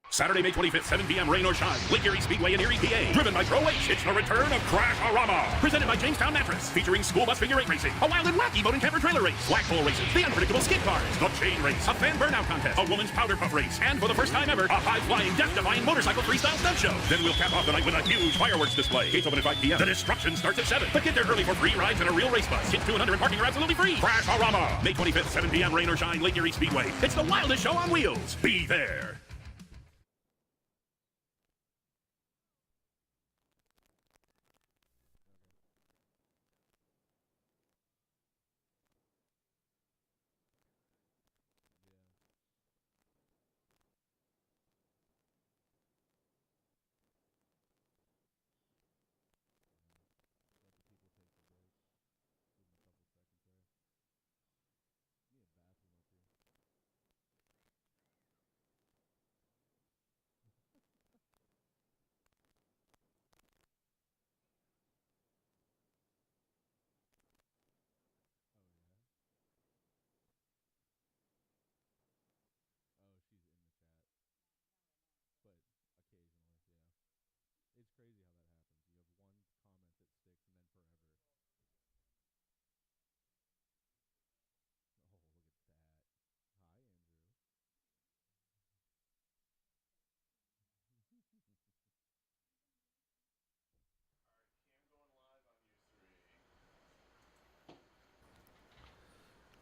Saturday, May 25th, 7 p.m., rain or shine. Lake Erie Speedway in Erie, PA. Driven by ProAm. It's the return of Crash-A-Rama. Presented by Jamestown Mattress. Featuring school bus figure eight racing. A wild and wacky boat and camper trailer race. Flagpole races. The unpredictable skid cars. The chain race. A fan burnout contest. A woman's powder puff race. And for the first time ever, a high-flying, death-defying motorcycle freestyle stunt show. Then we'll cap off the night with a huge fireworks display. Gates open at 5 p.m. The destruction starts at 7. But get there early for free rides and a real race bus. Kids 200 and parking are absolutely free. Crash-A-Rama. May 25th, 7 p.m., rain or shine. Lake Erie Speedway. It's the wildest show on wheels. Be there.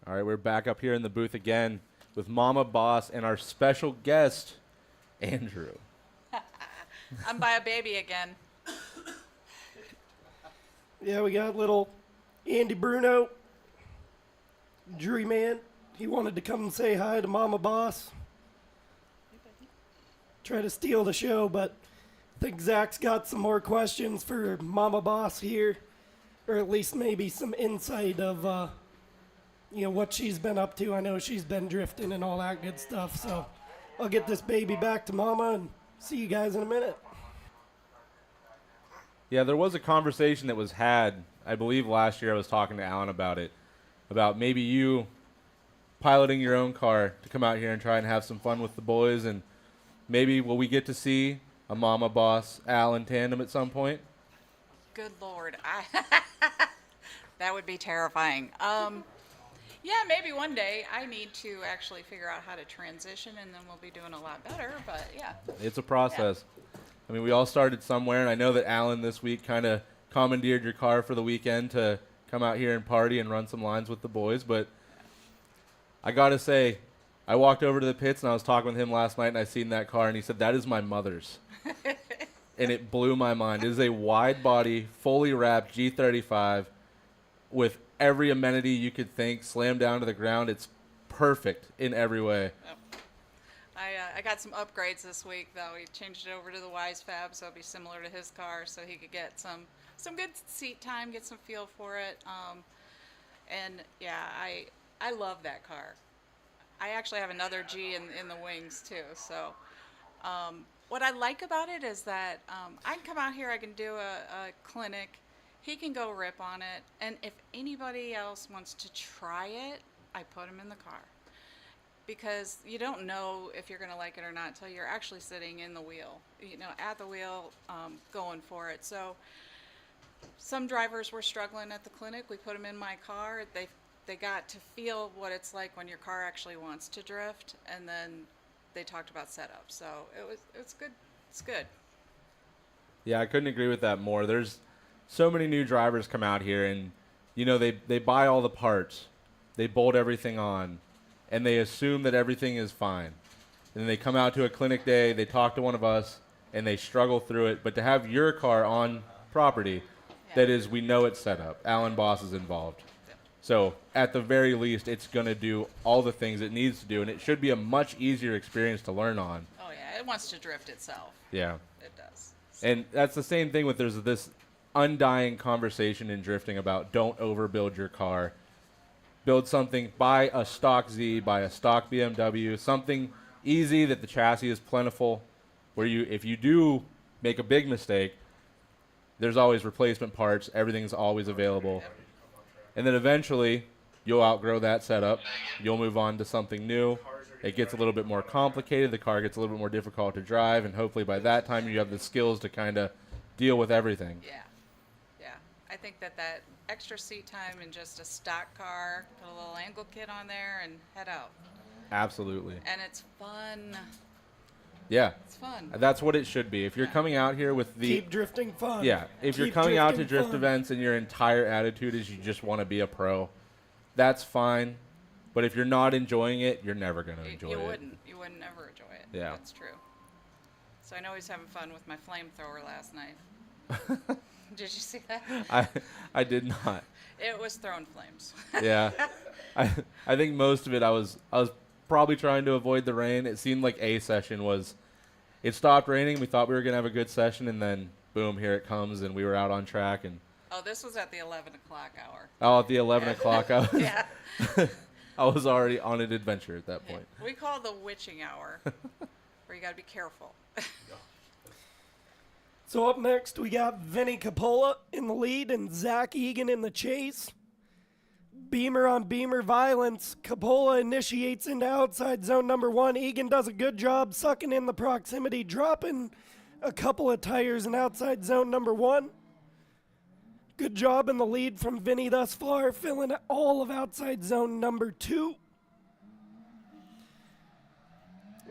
All right, we're back up here in the booth again with Mama Boss and our special guest, Andrew. I'm by a baby again. Yeah, we got little Andy Bruno, jury man. He wanted to come and say hi to Mama Boss. Try to steal the show, but I think Zach's got some more questions for Mama Boss here, or at least maybe some insight of what she's been up to. I know she's been drifting and all that good stuff, so I'll get this baby back to Mama and see you guys in a minute. Yeah, there was a conversation that was had, I believe last year I was talking to Alan about it, about maybe you piloting your own car to come out here and try and have some fun with the boys, and maybe will we get to see a Mama Boss Alan tandem at some point? Good Lord. That would be terrifying. Yeah, maybe one day. I need to actually figure out how to transition, and then we'll be doing a lot better, but yeah. It's a process. Yeah. I mean, we all started somewhere, and I know that Alan this week kind of commandeered your car for the weekend to come out here and party and run some lines with the boys, but I got to say, I walked over to the pits, and I was talking with him last night, and I seen that car, and he said, that is my mother's. And it blew my mind. It is a wide-body, fully wrapped G35 with every amenity you could think, slammed down to the ground. It's perfect in every way. I got some upgrades this week, though. We changed it over to the Wise Fab, so it'll be similar to his car, so he could get some good seat time, get some feel for it. And yeah, I love that car. I actually have another G in the wings too. So what I like about it is that I can come out here, I can do a clinic. He can go rip on it, and if anybody else wants to try it, I put him in the car. Because you don't know if you're going to like it or not until you're actually sitting in the wheel, at the wheel, going for it. So some drivers were struggling at the clinic. We put them in my car. They got to feel what it's like when your car actually wants to drift, and then they talked about setup. So it's good. It's good. Yeah, I couldn't agree with that more. There's so many new drivers come out here, and they buy all the parts, they bolt everything on, and they assume that everything is fine. And then they come out to a clinic day, they talk to one of us, and they struggle through it. But to have your car on property, that is, we know it's set up. Alan Boss is involved. So at the very least, it's going to do all the things it needs to do, and it should be a much easier experience to learn on. Oh, yeah. It wants to drift itself. Yeah. It does. So. And that's the same thing with there's this undying conversation in drifting about don't overbuild your car. Build something, buy a stock Z, buy a stock BMW, something easy that the chassis is plentiful, where if you do make a big mistake, there's always replacement parts, everything's always available. And then eventually, you'll outgrow that setup, you'll move on to something new, it gets a little bit more complicated, the car gets a little bit more difficult to drive, and hopefully by that time you have the skills to kind of deal with everything. Yeah. I think that extra seat time in just a stock car, put a little angle kit on there, and head out. Absolutely. And it's fun. Yeah. It's fun. That's what it should be. If you're coming out here with the... Keep drifting fun. Yeah. If you're coming out to drift events and your entire attitude is you just want to be a pro, that's fine. But if you're not enjoying it, you're never going to enjoy it. You wouldn't ever enjoy it. Yeah. That's true. So I know he's having fun with my flamethrower last night. Did you see that? I did not. It was throwing flames. Yeah. I think most of it I was probably trying to avoid the rain. It seemed like a session was it stopped raining, we thought we were going to have a good session, and then boom, here it comes, and we were out on track. And oh, this was at the 11 o'clock hour. Oh, at the 11 o'clock hour. Yeah. I was already on an adventure at that point. We call it the witching hour, where you got to be careful. So up next, we got Vinny Coppola in the lead and Zach Egan in the chase. Beamer on beamer violence. Coppola initiates into outside zone number 1. Egan does a good job sucking in the proximity, dropping a couple of tires in outside zone number 1. Good job in the lead from Vinny thus far, filling all of outside zone number 2.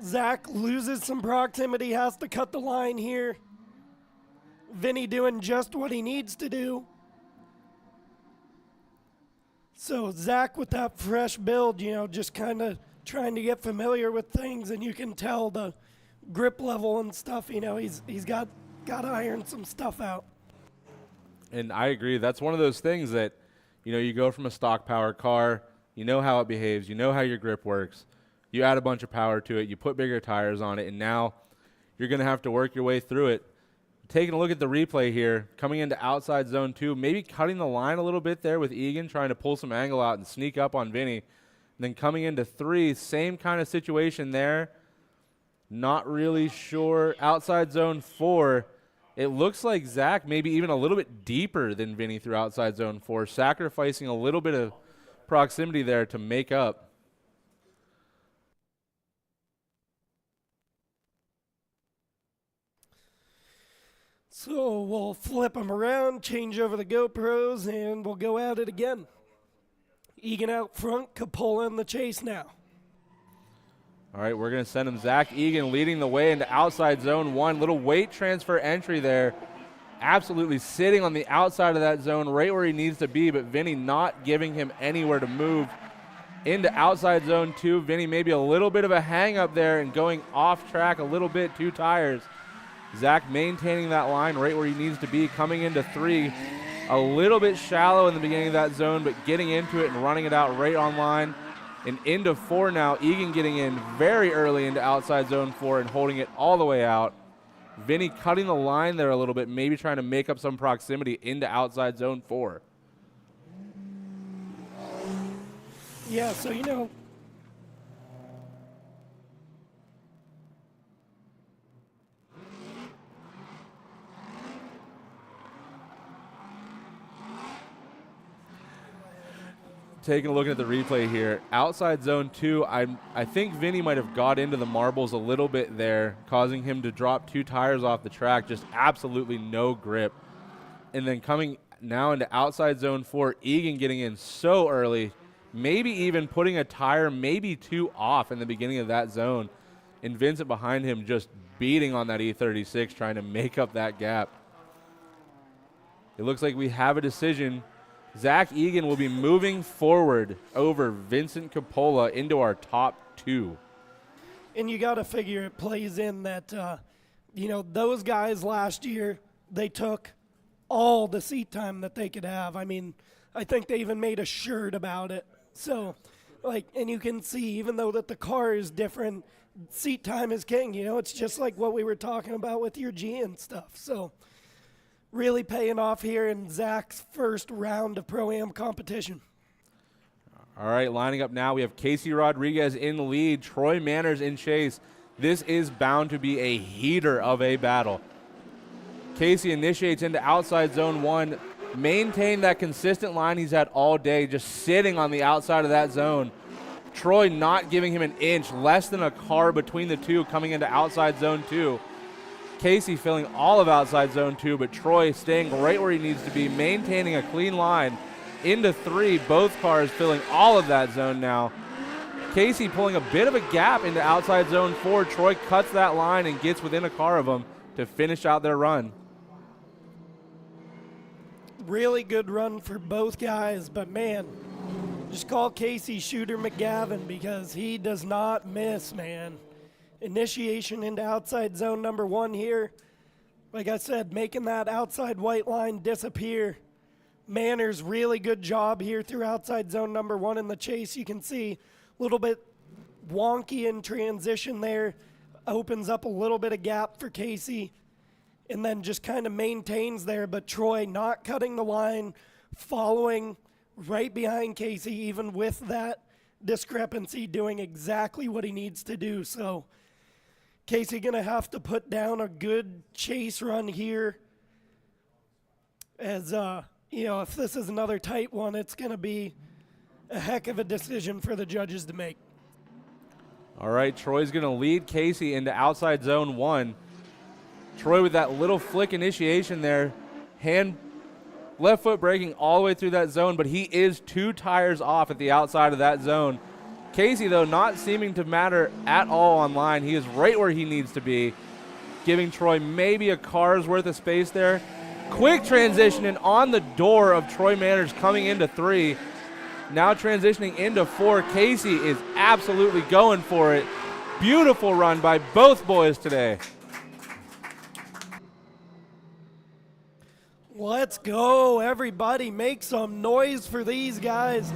Zach loses some proximity, has to cut the line here. Vinny doing just what he needs to do. So Zach with that fresh build, just kind of trying to get familiar with things, and you can tell the grip level and stuff, he's got to iron some stuff out. And I agree. That's one of those things that, you go from a stock power car, you know how it behaves, you know how your grip works, you add a bunch of power to it, you put bigger tires on it, and now you're going to have to work your way through it. Taking a look at the replay here, coming into outside zone 2, maybe cutting the line a little bit there with Egan, trying to pull some angle out and sneak up on Vinny. And then coming into 3, same kind of situation there. Not really sure. Outside zone 4, it looks like Zach maybe even a little bit deeper than Vinny through outside zone 4, sacrificing a little bit of proximity there to make up. So we'll flip them around, change over the GoPros, and we'll go at it again. Egan out front, Coppola in the chase now. All right, we're going to send him Zach Egan leading the way into outside zone 1. Little weight transfer entry there. Absolutely sitting on the outside of that zone right where he needs to be, but Vinny not giving him anywhere to move. Into outside zone 2, Vinny maybe a little bit of a hang up there and going off track a little bit, 2 tires. Zach maintaining that line right where he needs to be, coming into 3. A little bit shallow in the beginning of that zone, but getting into it and running it out right on line. And into 4 now. Egan getting in very early into outside zone 4 and holding it all the way out. Vinny cutting the line there a little bit, maybe trying to make up some proximity into outside zone 4. Yeah, so, you know, taking a look at the replay here, outside zone 2, I think Vinny might have got into the marbles a little bit there, causing him to drop 2 tires off the track, just absolutely no grip. And then coming now into outside zone 4, Egan getting in so early, maybe even putting a tire, maybe 2 off in the beginning of that zone. And Vincent behind him just beating on that E36, trying to make up that gap. It looks like we have a decision. Zach Egan will be moving forward over Vincent Coppola into our top 2. and you got to figure it plays in that, you know, those guys last year, they took all the seat time that they could have. I mean, I think they even made a shirt about it. So, like, and you can see, even though that the car is different, seat time is king. You know, it's just like what we were talking about with your G and stuff. So, really paying off here in Zach's first round of Pro-Am competition. All right, lining up now, we have Casey Rodriguez in the lead, Troy Manners in chase. This is bound to be a heater of a battle. Casey initiates into outside zone 1, maintain that consistent line he's had all day, just sitting on the outside of that zone. Troy not giving him an inch, less than a car between the two coming into outside zone 2. Casey filling all of outside zone 2, but Troy staying right where he needs to be, maintaining a clean line. Into 3, both cars filling all of that zone now. Casey pulling a bit of a gap into outside zone 4. Troy cuts that line and gets within a car of him to finish out their run. Really good run for both guys, but man, just call Casey Shooter McGavin because he does not miss, man. Initiation into outside zone number 1 here. Like I said, making that outside white line disappear. Manners, really good job here through outside zone number 1 in the chase. You can see a little bit wonky in transition there. Opens up a little bit of gap for Casey. And then just kind of maintains there. But Troy not cutting the line, following right behind Casey, even with that discrepancy, doing exactly what he needs to do. So Casey going to have to put down a good chase run here. As, you know, if this is another tight one, it's going to be a heck of a decision for the judges to make. All right, Troy's going to lead Casey into outside zone 1. Troy with that little flick initiation there, left foot braking all the way through that zone, but he is 2 tires off at the outside of that zone. Casey, though, not seeming to matter at all on line. He is right where he needs to be, giving Troy maybe a car's worth of space there. Quick transition and on the door of Troy Manners coming into 3. Now transitioning into 4. Casey is absolutely going for it. Beautiful run by both boys today. Let's go, everybody. Make some noise for these guys.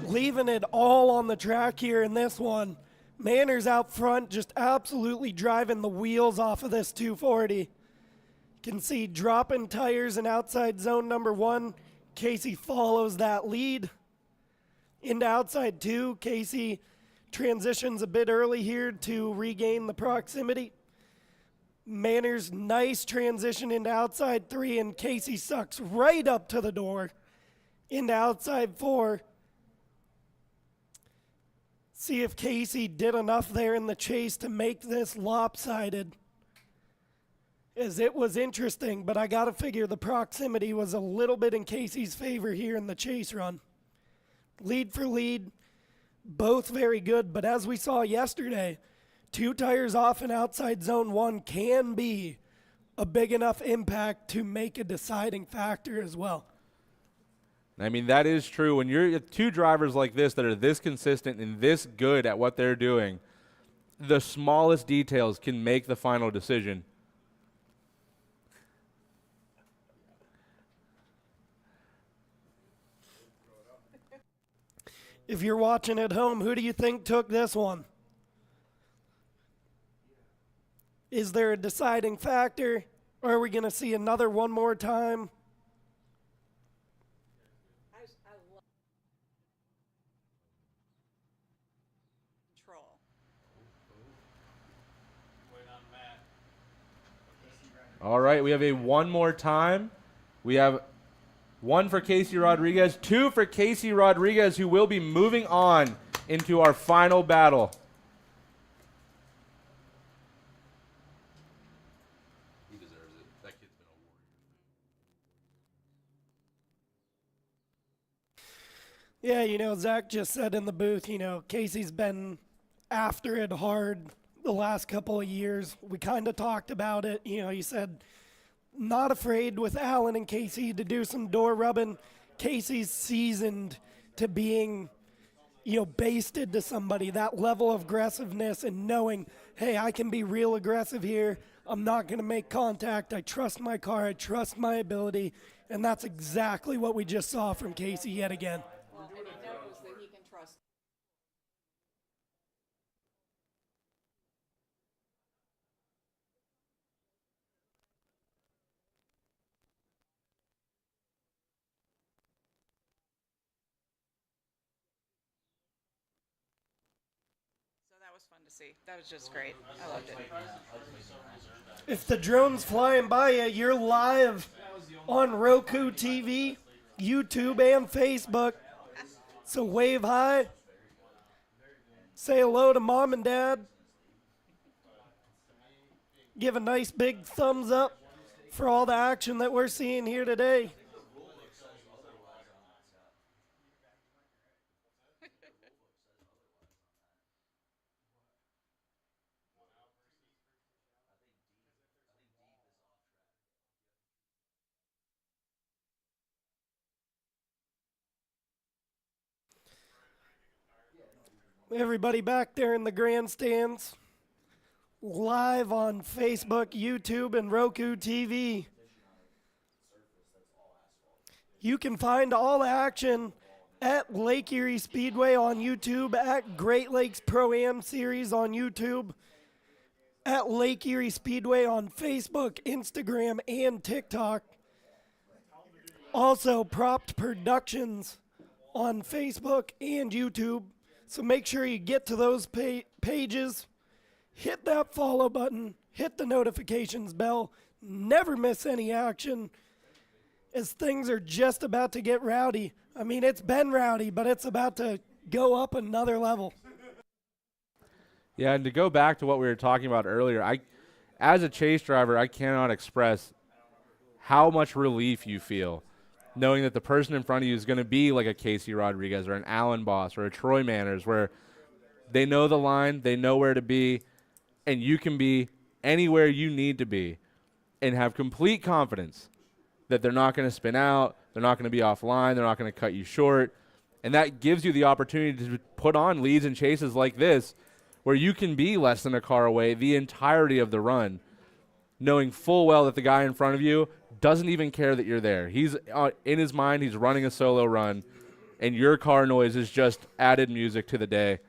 Leaving it all on the track here in this one. Manners out front, just absolutely driving the wheels off of this 240. Can see dropping tires in outside zone number 1. Casey follows that lead. Into outside 2, Casey transitions a bit early here to regain the proximity. Manners, nice transition into outside 3, and Casey sucks right up to the door into outside 4. See if Casey did enough there in the chase to make this lopsided. As it was interesting, but I got to figure the proximity was a little bit in Casey's favor here in the chase run. Lead for lead, both very good, but as we saw yesterday, 2 tires off in outside zone 1 can be a big enough impact to make a deciding factor as well. I mean, that is true. When you're 2 drivers like this that are this consistent and this good at what they're doing, the smallest details can make the final decision. If you're watching at home, who do you think took this one? Is there a deciding factor? Or are we going to see another one more time? Control. All right, we have a one more time. We have one for Casey Rodriguez, two for Casey Rodriguez, who will be moving on into our final battle. He deserves it. That kid's been a warrior. Yeah, you know, Zach just said in the booth, you know, Casey's been after it hard the last couple of years. We kind of talked about it. You know, he said not afraid with Alan and Casey to do some door rubbing. Casey's seasoned to being, you know, basted to somebody, that level of aggressiveness and knowing, hey, I can be real aggressive here. I'm not going to make contact. I trust my car. I trust my ability. And that's exactly what we just saw from Casey yet again. Well, and he knows that he can trust. So that was fun to see. That was just great. I loved it. If the drone's flying by you, you're live on Roku TV, YouTube, and Facebook. So wave hi. Say hello to mom and dad. Give a nice big thumbs up for all the action that we're seeing here today. Everybody back there in the grandstands, live on Facebook, YouTube, and Roku TV. You can find all the action at Lake Erie Speedway on YouTube, at Great Lakes ProAm Series on YouTube, at Lake Erie Speedway on Facebook, Instagram, and TikTok. Also, Propped Productions on Facebook and YouTube. So make sure you get to those pages, hit that follow button, hit the notifications bell, never miss any action, as things are just about to get rowdy. I mean, it's been rowdy, but it's about to go up another level. Yeah, and to go back to what we were talking about earlier, as a chase driver, I cannot express how much relief you feel knowing that the person in front of you is going to be like a Casey Rodriguez or an Alan Boss or a Troy Manners, where they know the line, they know where to be, and you can be anywhere you need to be and have complete confidence that they're not going to spin out, they're not going to be offline, they're not going to cut you short. And that gives you the opportunity to put on leads and chases like this, where you can be less than a car away the entirety of the run, knowing full well that the guy in front of you doesn't even care that you're there. He's in his mind, he's running a solo run, and your car noise is just added music to the day.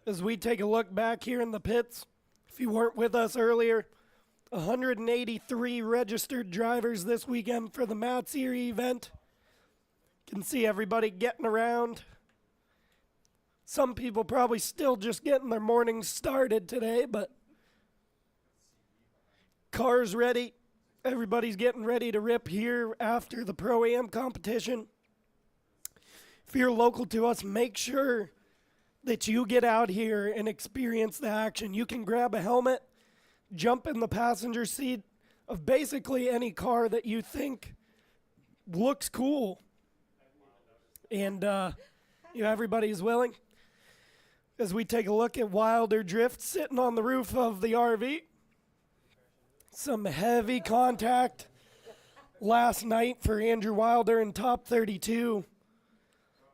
As we take a look back here in the pits, if you weren't with us earlier, 183 registered drivers this weekend for the Mats Erie event. Can see everybody getting around. Some people probably still just getting their mornings started today, but cars ready. Everybody's getting ready to rip here after the Pro-Am competition. If you're local to us, make sure that you get out here and experience the action. You can grab a helmet, jump in the passenger seat of basically any car that you think looks cool. And everybody's willing. As we take a look at Wilder Drift sitting on the roof of the RV. Some heavy contact last night for Andrew Wilder in top 32.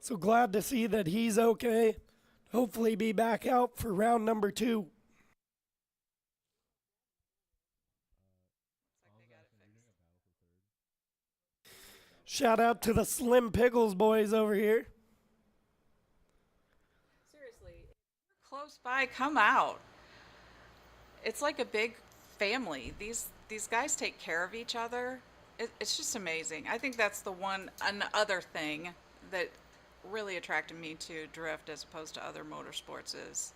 So glad to see that he's okay. Hopefully be back out for round number 2. Shout out to the Slim Pickles boys over here. Seriously, if you're close by, come out. It's like a big family. These guys take care of each other. It's just amazing. I think that's another thing that really attracted me to drift as opposed to other motorsports is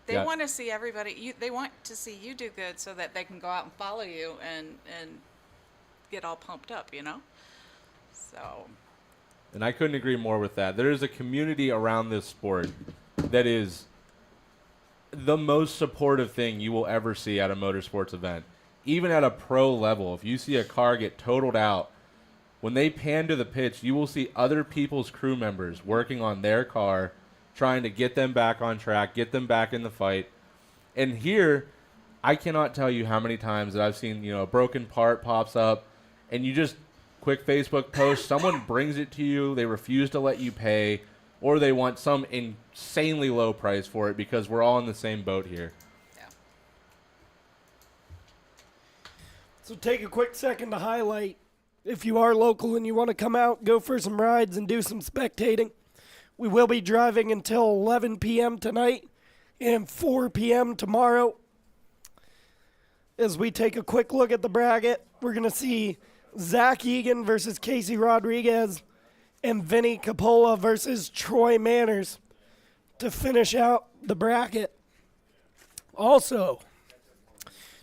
they Yeah. want to see everybody. They want to see you do good so that they can go out and follow you and get all pumped up, you know? So. And I couldn't agree more with that. There is a community around this sport that is the most supportive thing you will ever see at a motorsports event. Even at a pro level, if you see a car get totaled out, when they pan to the pitch, you will see other people's crew members working on their car, trying to get them back on track, get them back in the fight. And here, I cannot tell you how many times that I've seen, a broken part pops up, and you just quick Facebook post, someone brings it to you, they refuse to let you pay, or they want some insanely low price for it because we're all in the same boat here. Yeah. So take a quick second to highlight, if you are local and you want to come out, go for some rides and do some spectating. We will be driving until 11 p.m. tonight and 4 p.m. tomorrow. As we take a quick look at the bracket, we're going to see Zach Egan versus Casey Rodriguez and Vinny Capola versus Troy Manners to finish out the bracket. Also,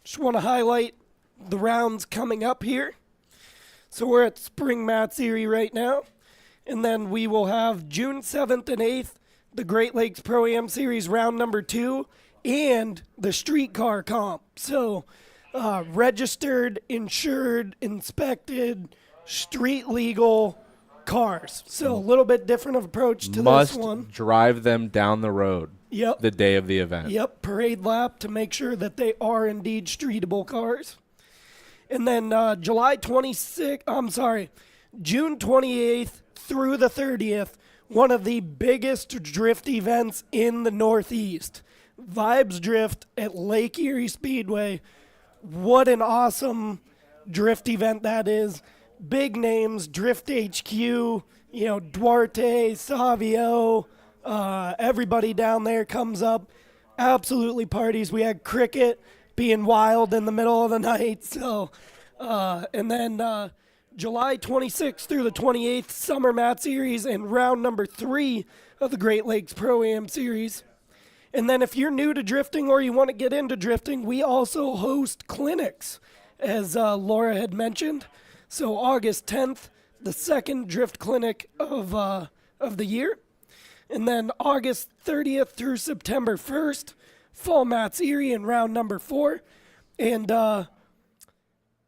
just want to highlight the rounds coming up here. So we're at Spring Mats Erie right now. And then we will have June 7th and 8th, the Great Lakes ProAm Series round number 2 and the streetcar comp. So registered, insured, inspected, street legal cars. So a little bit different of approach to this one. Must drive them down the road Yep. the day of the event. Yep, parade lap to make sure that they are indeed streetable cars. And then June 28th through the 30th, one of the biggest drift events in the Northeast. Vibes Drift at Lake Erie Speedway. What an awesome drift event that is. Big names, Drift HQ, Duarte, Savio, everybody down there comes up, absolutely parties. We had cricket being wild in the middle of the night. So, and then July 26th through the 28th, Summer Mat Series and round number 3 of the Great Lakes Pro-Am Series. And then if you're new to drifting or you want to get into drifting, we also host clinics, as Laura had mentioned. So August 10th, the second drift clinic of the year. And then August 30th through September 1st, Fall Mats Erie in round number 4. And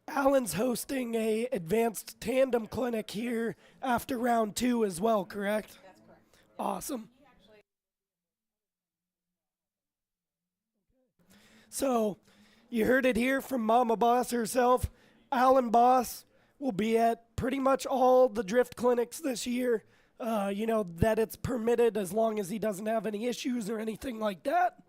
Alan's hosting a advanced tandem clinic here after round 2 as well, correct? That's correct. Awesome. So you heard it here from Mama Boss herself. Alan Boss will be at pretty much all the drift clinics this year. That it's permitted as long as he doesn't have any issues or anything like that.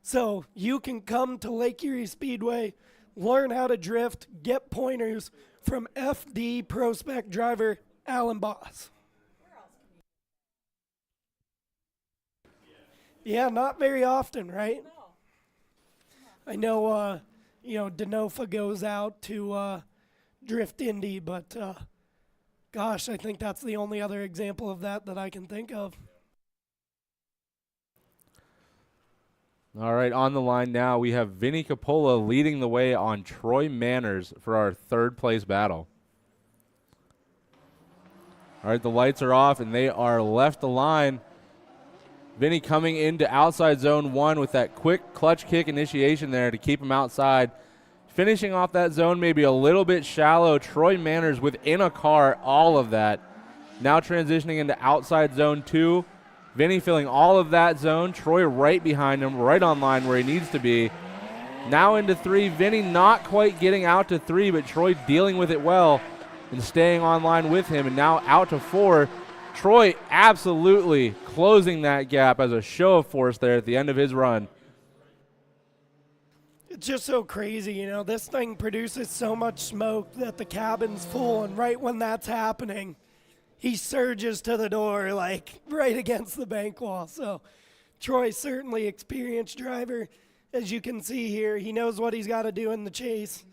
So you can come to Lake Erie Speedway, learn how to drift, get pointers from FD Pro Spec driver Alan Boss. Yeah, not very often, right? No. I know, Denofa goes out to Drift Indy, but gosh, I think that's the only other example of that I can think of. All right, on the line now, we have Vinny Capola leading the way on Troy Manners for our third place battle. All right, the lights are off, and they are left the line. Vinny coming into outside zone 1 with that quick clutch kick initiation there to keep him outside. Finishing off that zone maybe a little bit shallow. Troy Manners within a car, all of that. Now transitioning into outside zone 2. Vinny filling all of that zone. Troy right behind him, right on line where he needs to be. Now into 3. Vinny not quite getting out to 3, but Troy dealing with it well and staying on line with him. And now out to 4. Troy absolutely closing that gap as a show of force there at the end of his run. It's just so crazy, you know. This thing produces so much smoke that the cabin's full, and right when that's happening, he surges to the door, like right against the bank wall. So Troy's certainly experienced driver. As you can see here, he knows what he's got to do in the chase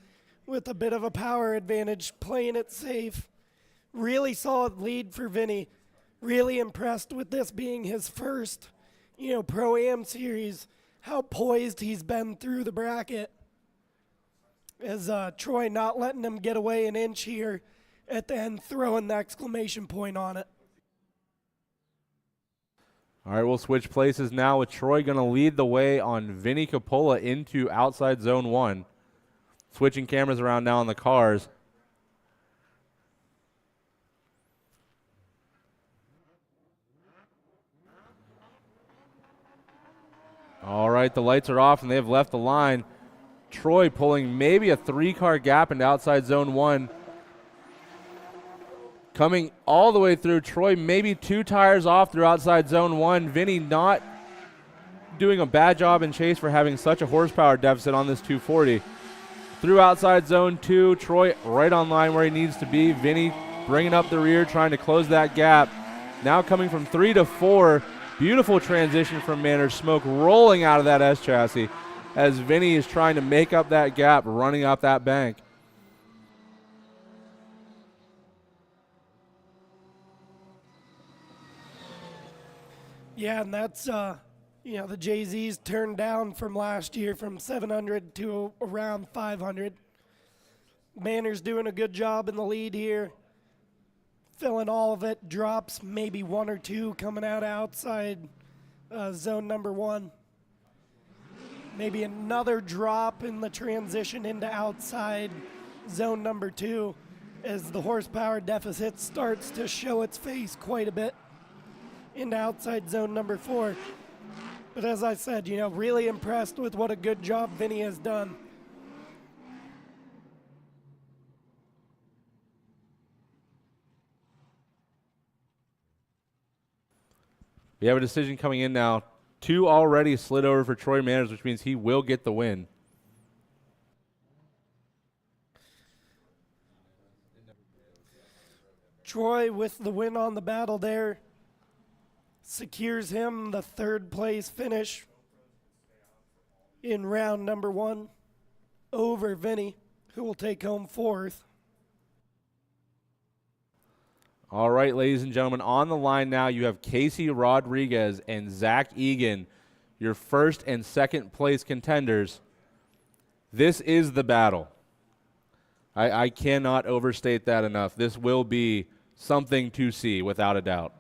with a bit of a power advantage, playing it safe. Really solid lead for Vinny. Really impressed with this being his first, Pro-Am series. How poised he's been through the bracket. As Troy not letting him get away an inch here at the end, throwing the exclamation point on it. All right, we'll switch places now with Troy going to lead the way on Vinny Coppola into outside zone 1. Switching cameras around now on the cars. All right, the lights are off and they have left the line. Troy pulling maybe a 3-car gap into outside zone 1. Coming all the way through, Troy maybe 2 tires off through outside zone 1. Vinny not doing a bad job in chase for having such a horsepower deficit on this 240. Through outside zone 2, Troy right on line where he needs to be. Vinny bringing up the rear, trying to close that gap. Now coming from 3 to 4. Beautiful transition from Manners. Smoke rolling out of that S chassis as Vinny is trying to make up that gap, running up that bank. Yeah, and that's, the Jay-Z's turned down from last year from 700 to around 500. Manners doing a good job in the lead here. Filling all of it, drops maybe 1 or 2 coming out outside zone number 1. Maybe another drop in the transition into outside zone number 2 as the horsepower deficit starts to show its face quite a bit into outside zone number 4. But as I said, really impressed with what a good job Vinny has done. We have a decision coming in now. 2 already slid over for Troy Manners, which means he will get the win. Troy with the win on the battle there secures him the 3rd place finish in round number 1 over Vinny, who will take home 4th. All right, ladies and gentlemen, on the line now you have Casey Rodriguez and Zach Egan, your 1st and 2nd place contenders. This is the battle. I cannot overstate that enough. This will be something to see, without a doubt.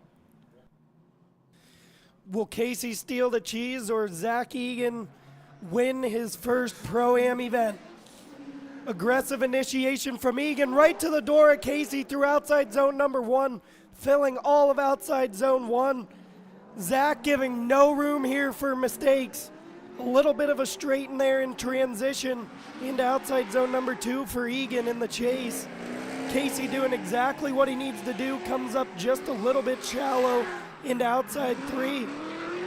Will Casey steal the cheese or Zach Egan win his first Pro-Am event? Aggressive initiation from Egan right to the door of Casey through outside zone number 1, filling all of outside zone 1. Zach giving no room here for mistakes. A little bit of a straighten there in transition into outside zone number 2 for Egan in the chase. Casey doing exactly what he needs to do, comes up just a little bit shallow into outside 3.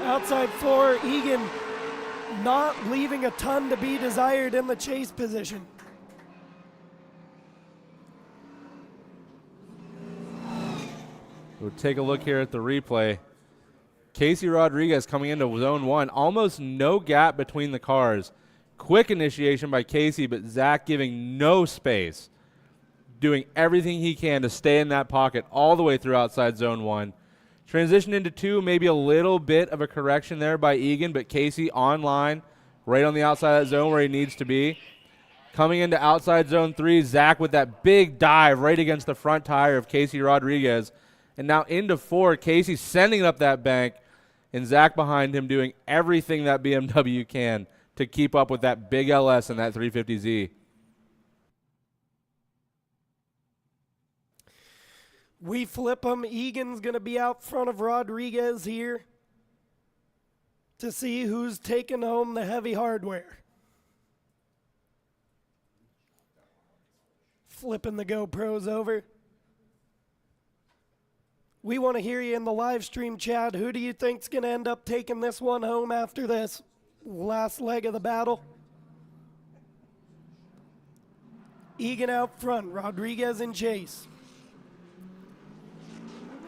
Outside 4, Egan not leaving a ton to be desired in the chase position. We'll take a look here at the replay. Casey Rodriguez coming into zone 1. Almost no gap between the cars. Quick initiation by Casey, but Zach giving no space. Doing everything he can to stay in that pocket all the way through outside zone 1. Transition into 2, maybe a little bit of a correction there by Egan, but Casey on line, right on the outside of that zone where he needs to be. Coming into outside zone 3, Zach with that big dive right against the front tire of Casey Rodriguez. And now into 4, Casey sending it up that bank, and Zach behind him doing everything that BMW can to keep up with that big LS and that 350Z. We flip them. Egan's going to be out front of Rodriguez here to see who's taking home the heavy hardware. Flipping the GoPros over. We want to hear you in the live stream, Chad. Who do you think's going to end up taking this one home after this last leg of the battle? Egan out front, Rodriguez in chase.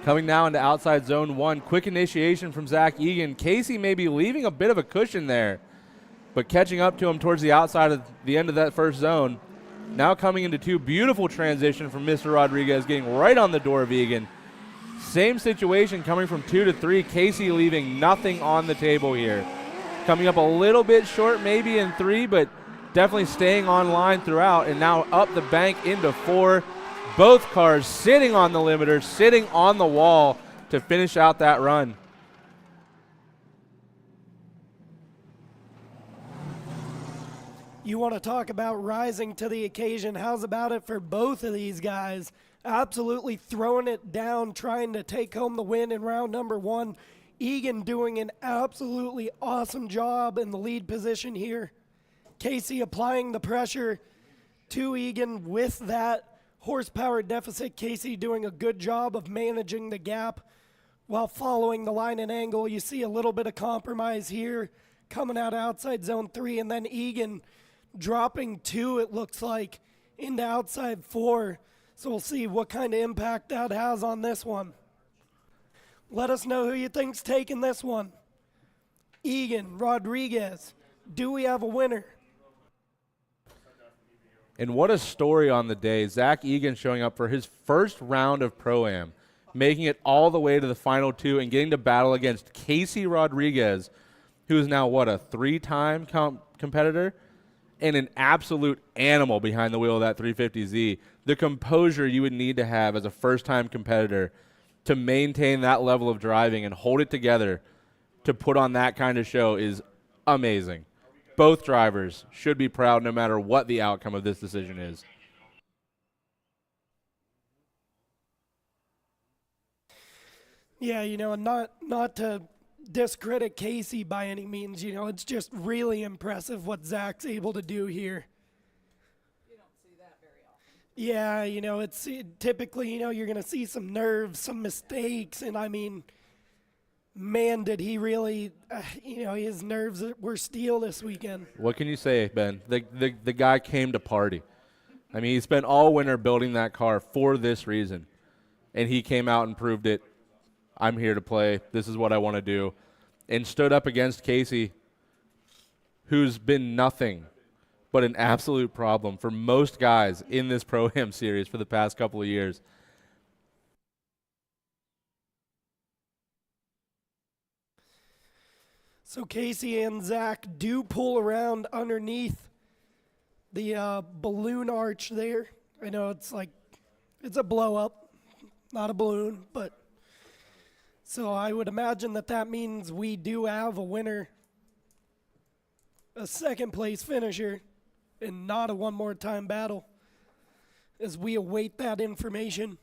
Coming now into outside zone 1. Quick initiation from Zach Egan. Casey may be leaving a bit of a cushion there, but catching up to him towards the outside of the end of that first zone. Now coming into 2. Beautiful transition from Mr. Rodriguez, getting right on the door of Egan. Same situation coming from 2 to 3. Casey leaving nothing on the table here. Coming up a little bit short maybe in 3, but definitely staying on line throughout. And now up the bank into 4. Both cars sitting on the limiter, sitting on the wall to finish out that run. You want to talk about rising to the occasion. How's about it for both of these guys? Absolutely throwing it down, trying to take home the win in round number 1. Egan doing an absolutely awesome job in the lead position here. Casey applying the pressure to Egan with that horsepower deficit. Casey doing a good job of managing the gap while following the line and angle. You see a little bit of compromise here coming out outside zone 3, and then Egan dropping 2, it looks like, into outside 4. So we'll see what kind of impact that has on this one. Let us know who you think's taking this one. Egan, Rodriguez, do we have a winner? And what a story on the day. Zach Egan showing up for his first round of Pro-Am, making it all the way to the final 2 and getting to battle against Casey Rodriguez, who is now, what, a 3-time competitor? And an absolute animal behind the wheel of that 350Z. The composure you would need to have as a first-time competitor to maintain that level of driving and hold it together to put on that kind of show is amazing. Both drivers should be proud no matter what the outcome of this decision is. Yeah, and not to discredit Casey by any means, it's just really impressive what Zach's able to do here. You don't see that very often. Yeah, it's typically, you're going to see some nerves, some mistakes, and I mean, man, did he really, his nerves were steel this weekend. What can you say, Ben? The guy came to party. I mean, he spent all winter building that car for this reason, and he came out and proved it. I'm here to play. This is what I want to do. And stood up against Casey, who's been nothing but an absolute problem for most guys in this Pro-Am series for the past couple of years. So Casey and Zach do pull around underneath the balloon arch there. I know it's a blow up, not a balloon, but so I would imagine that means we do have a winner, a second place finisher, and not a one more time battle as we await that information.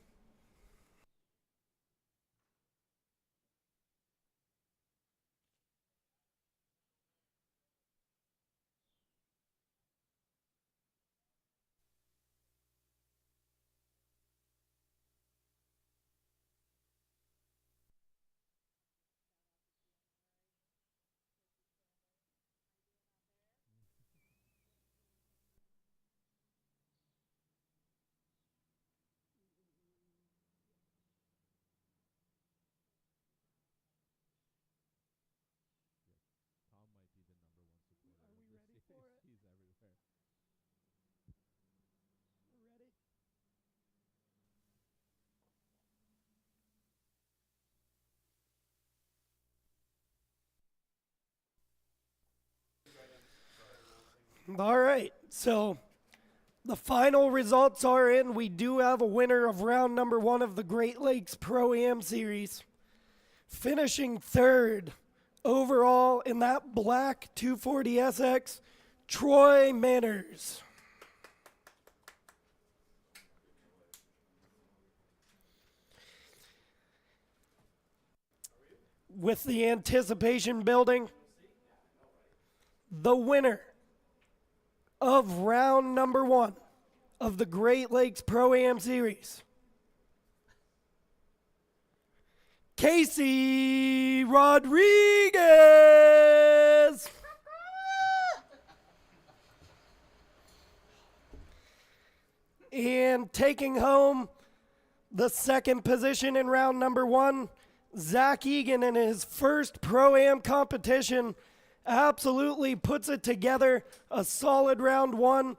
All right, so the final results are in. We do have a winner of round number 1 of the Great Lakes Pro-Am Series. Finishing third overall in that black 240SX, Troy Manners. With the anticipation building, the winner of round number 1 of the Great Lakes Pro-Am Series, Casey Rodriguez. And taking home the second position in round number 1, Zach Egan in his first Pro-Am competition absolutely puts it together. A solid round 1,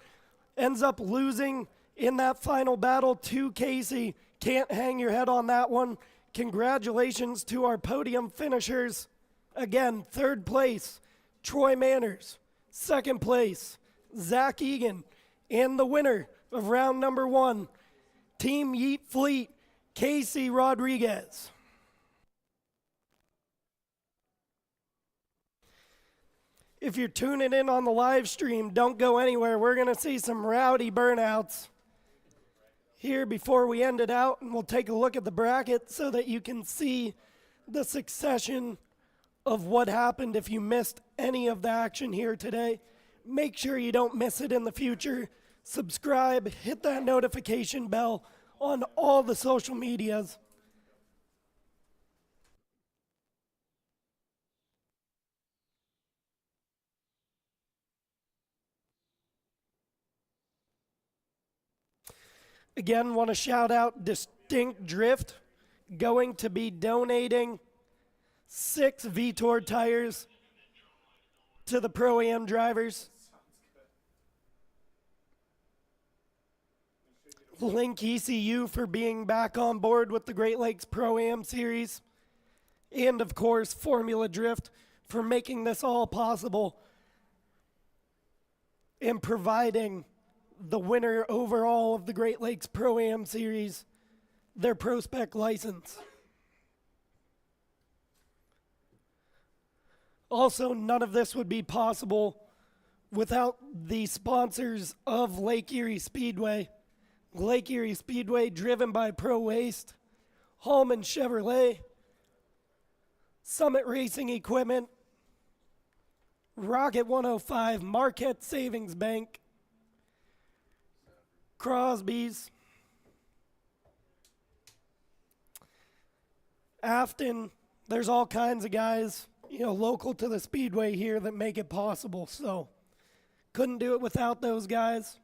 ends up losing in that final battle to Casey. Can't hang your head on that one. Congratulations to our podium finishers. Again, third place, Troy Manners. Second place, Zach Egan. And the winner of round number 1, Team Yeet Fleet, Casey Rodriguez. If you're tuning in on the live stream, don't go anywhere. We're going to see some rowdy burnouts here before we end it out, and we'll take a look at the bracket so that you can see the succession of what happened if you missed any of the action here today. Make sure you don't miss it in the future. Subscribe, hit that notification bell on all the social medias. Again, want to shout out Distinct Drift, going to be donating 6 VTOR tires to the Pro-Am drivers. Link ECU for being back on board with the Great Lakes Pro-Am series. And of course, Formula Drift for making this all possible and providing the winner overall of the Great Lakes Pro-Am series their Pro Spec license. Also, none of this would be possible without the sponsors of Lake Erie Speedway. Lake Erie Speedway, driven by Pro Waste, Hallman Chevrolet, Summit Racing Equipment, Rocket 105, Marquette Savings Bank, Crosby's, Afton. There's all kinds of guys, local to the Speedway here that make it possible. So couldn't do it without those guys.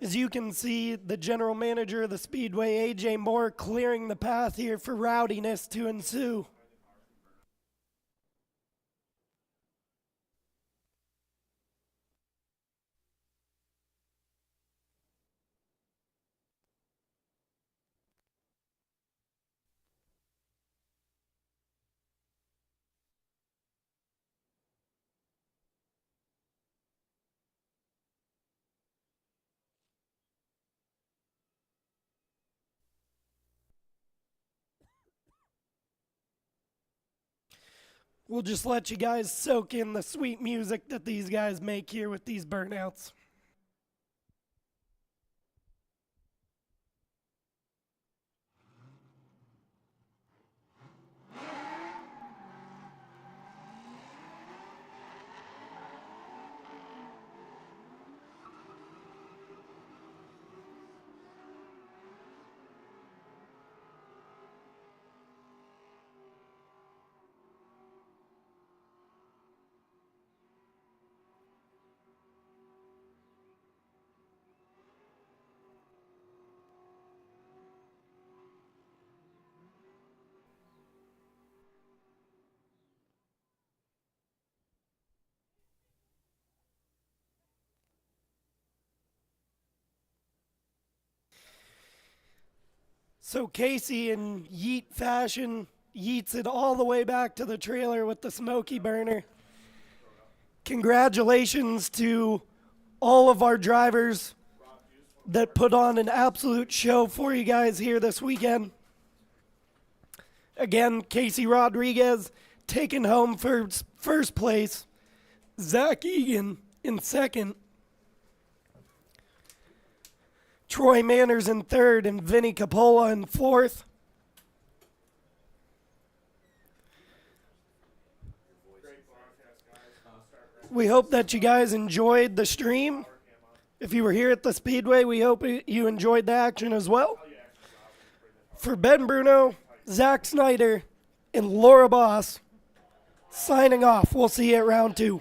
As you can see, the general manager of the Speedway, AJ Moore, clearing the path here for rowdiness to ensue. We'll just let you guys soak in the sweet music that these guys make here with these burnouts. So Casey, in Yeet fashion, yeets it all the way back to the trailer with the smoky burner. Congratulations to all of our drivers that put on an absolute show for you guys here this weekend. Again, Casey Rodriguez taking home first place. Zach Egan in second. Troy Manners in third, and Vinny Capola in fourth. We hope that you guys enjoyed the stream. If you were here at the Speedway, we hope you enjoyed the action as well. For Ben Bruno, Zach Snyder, and Laura Boss signing off. We'll see you at round 2.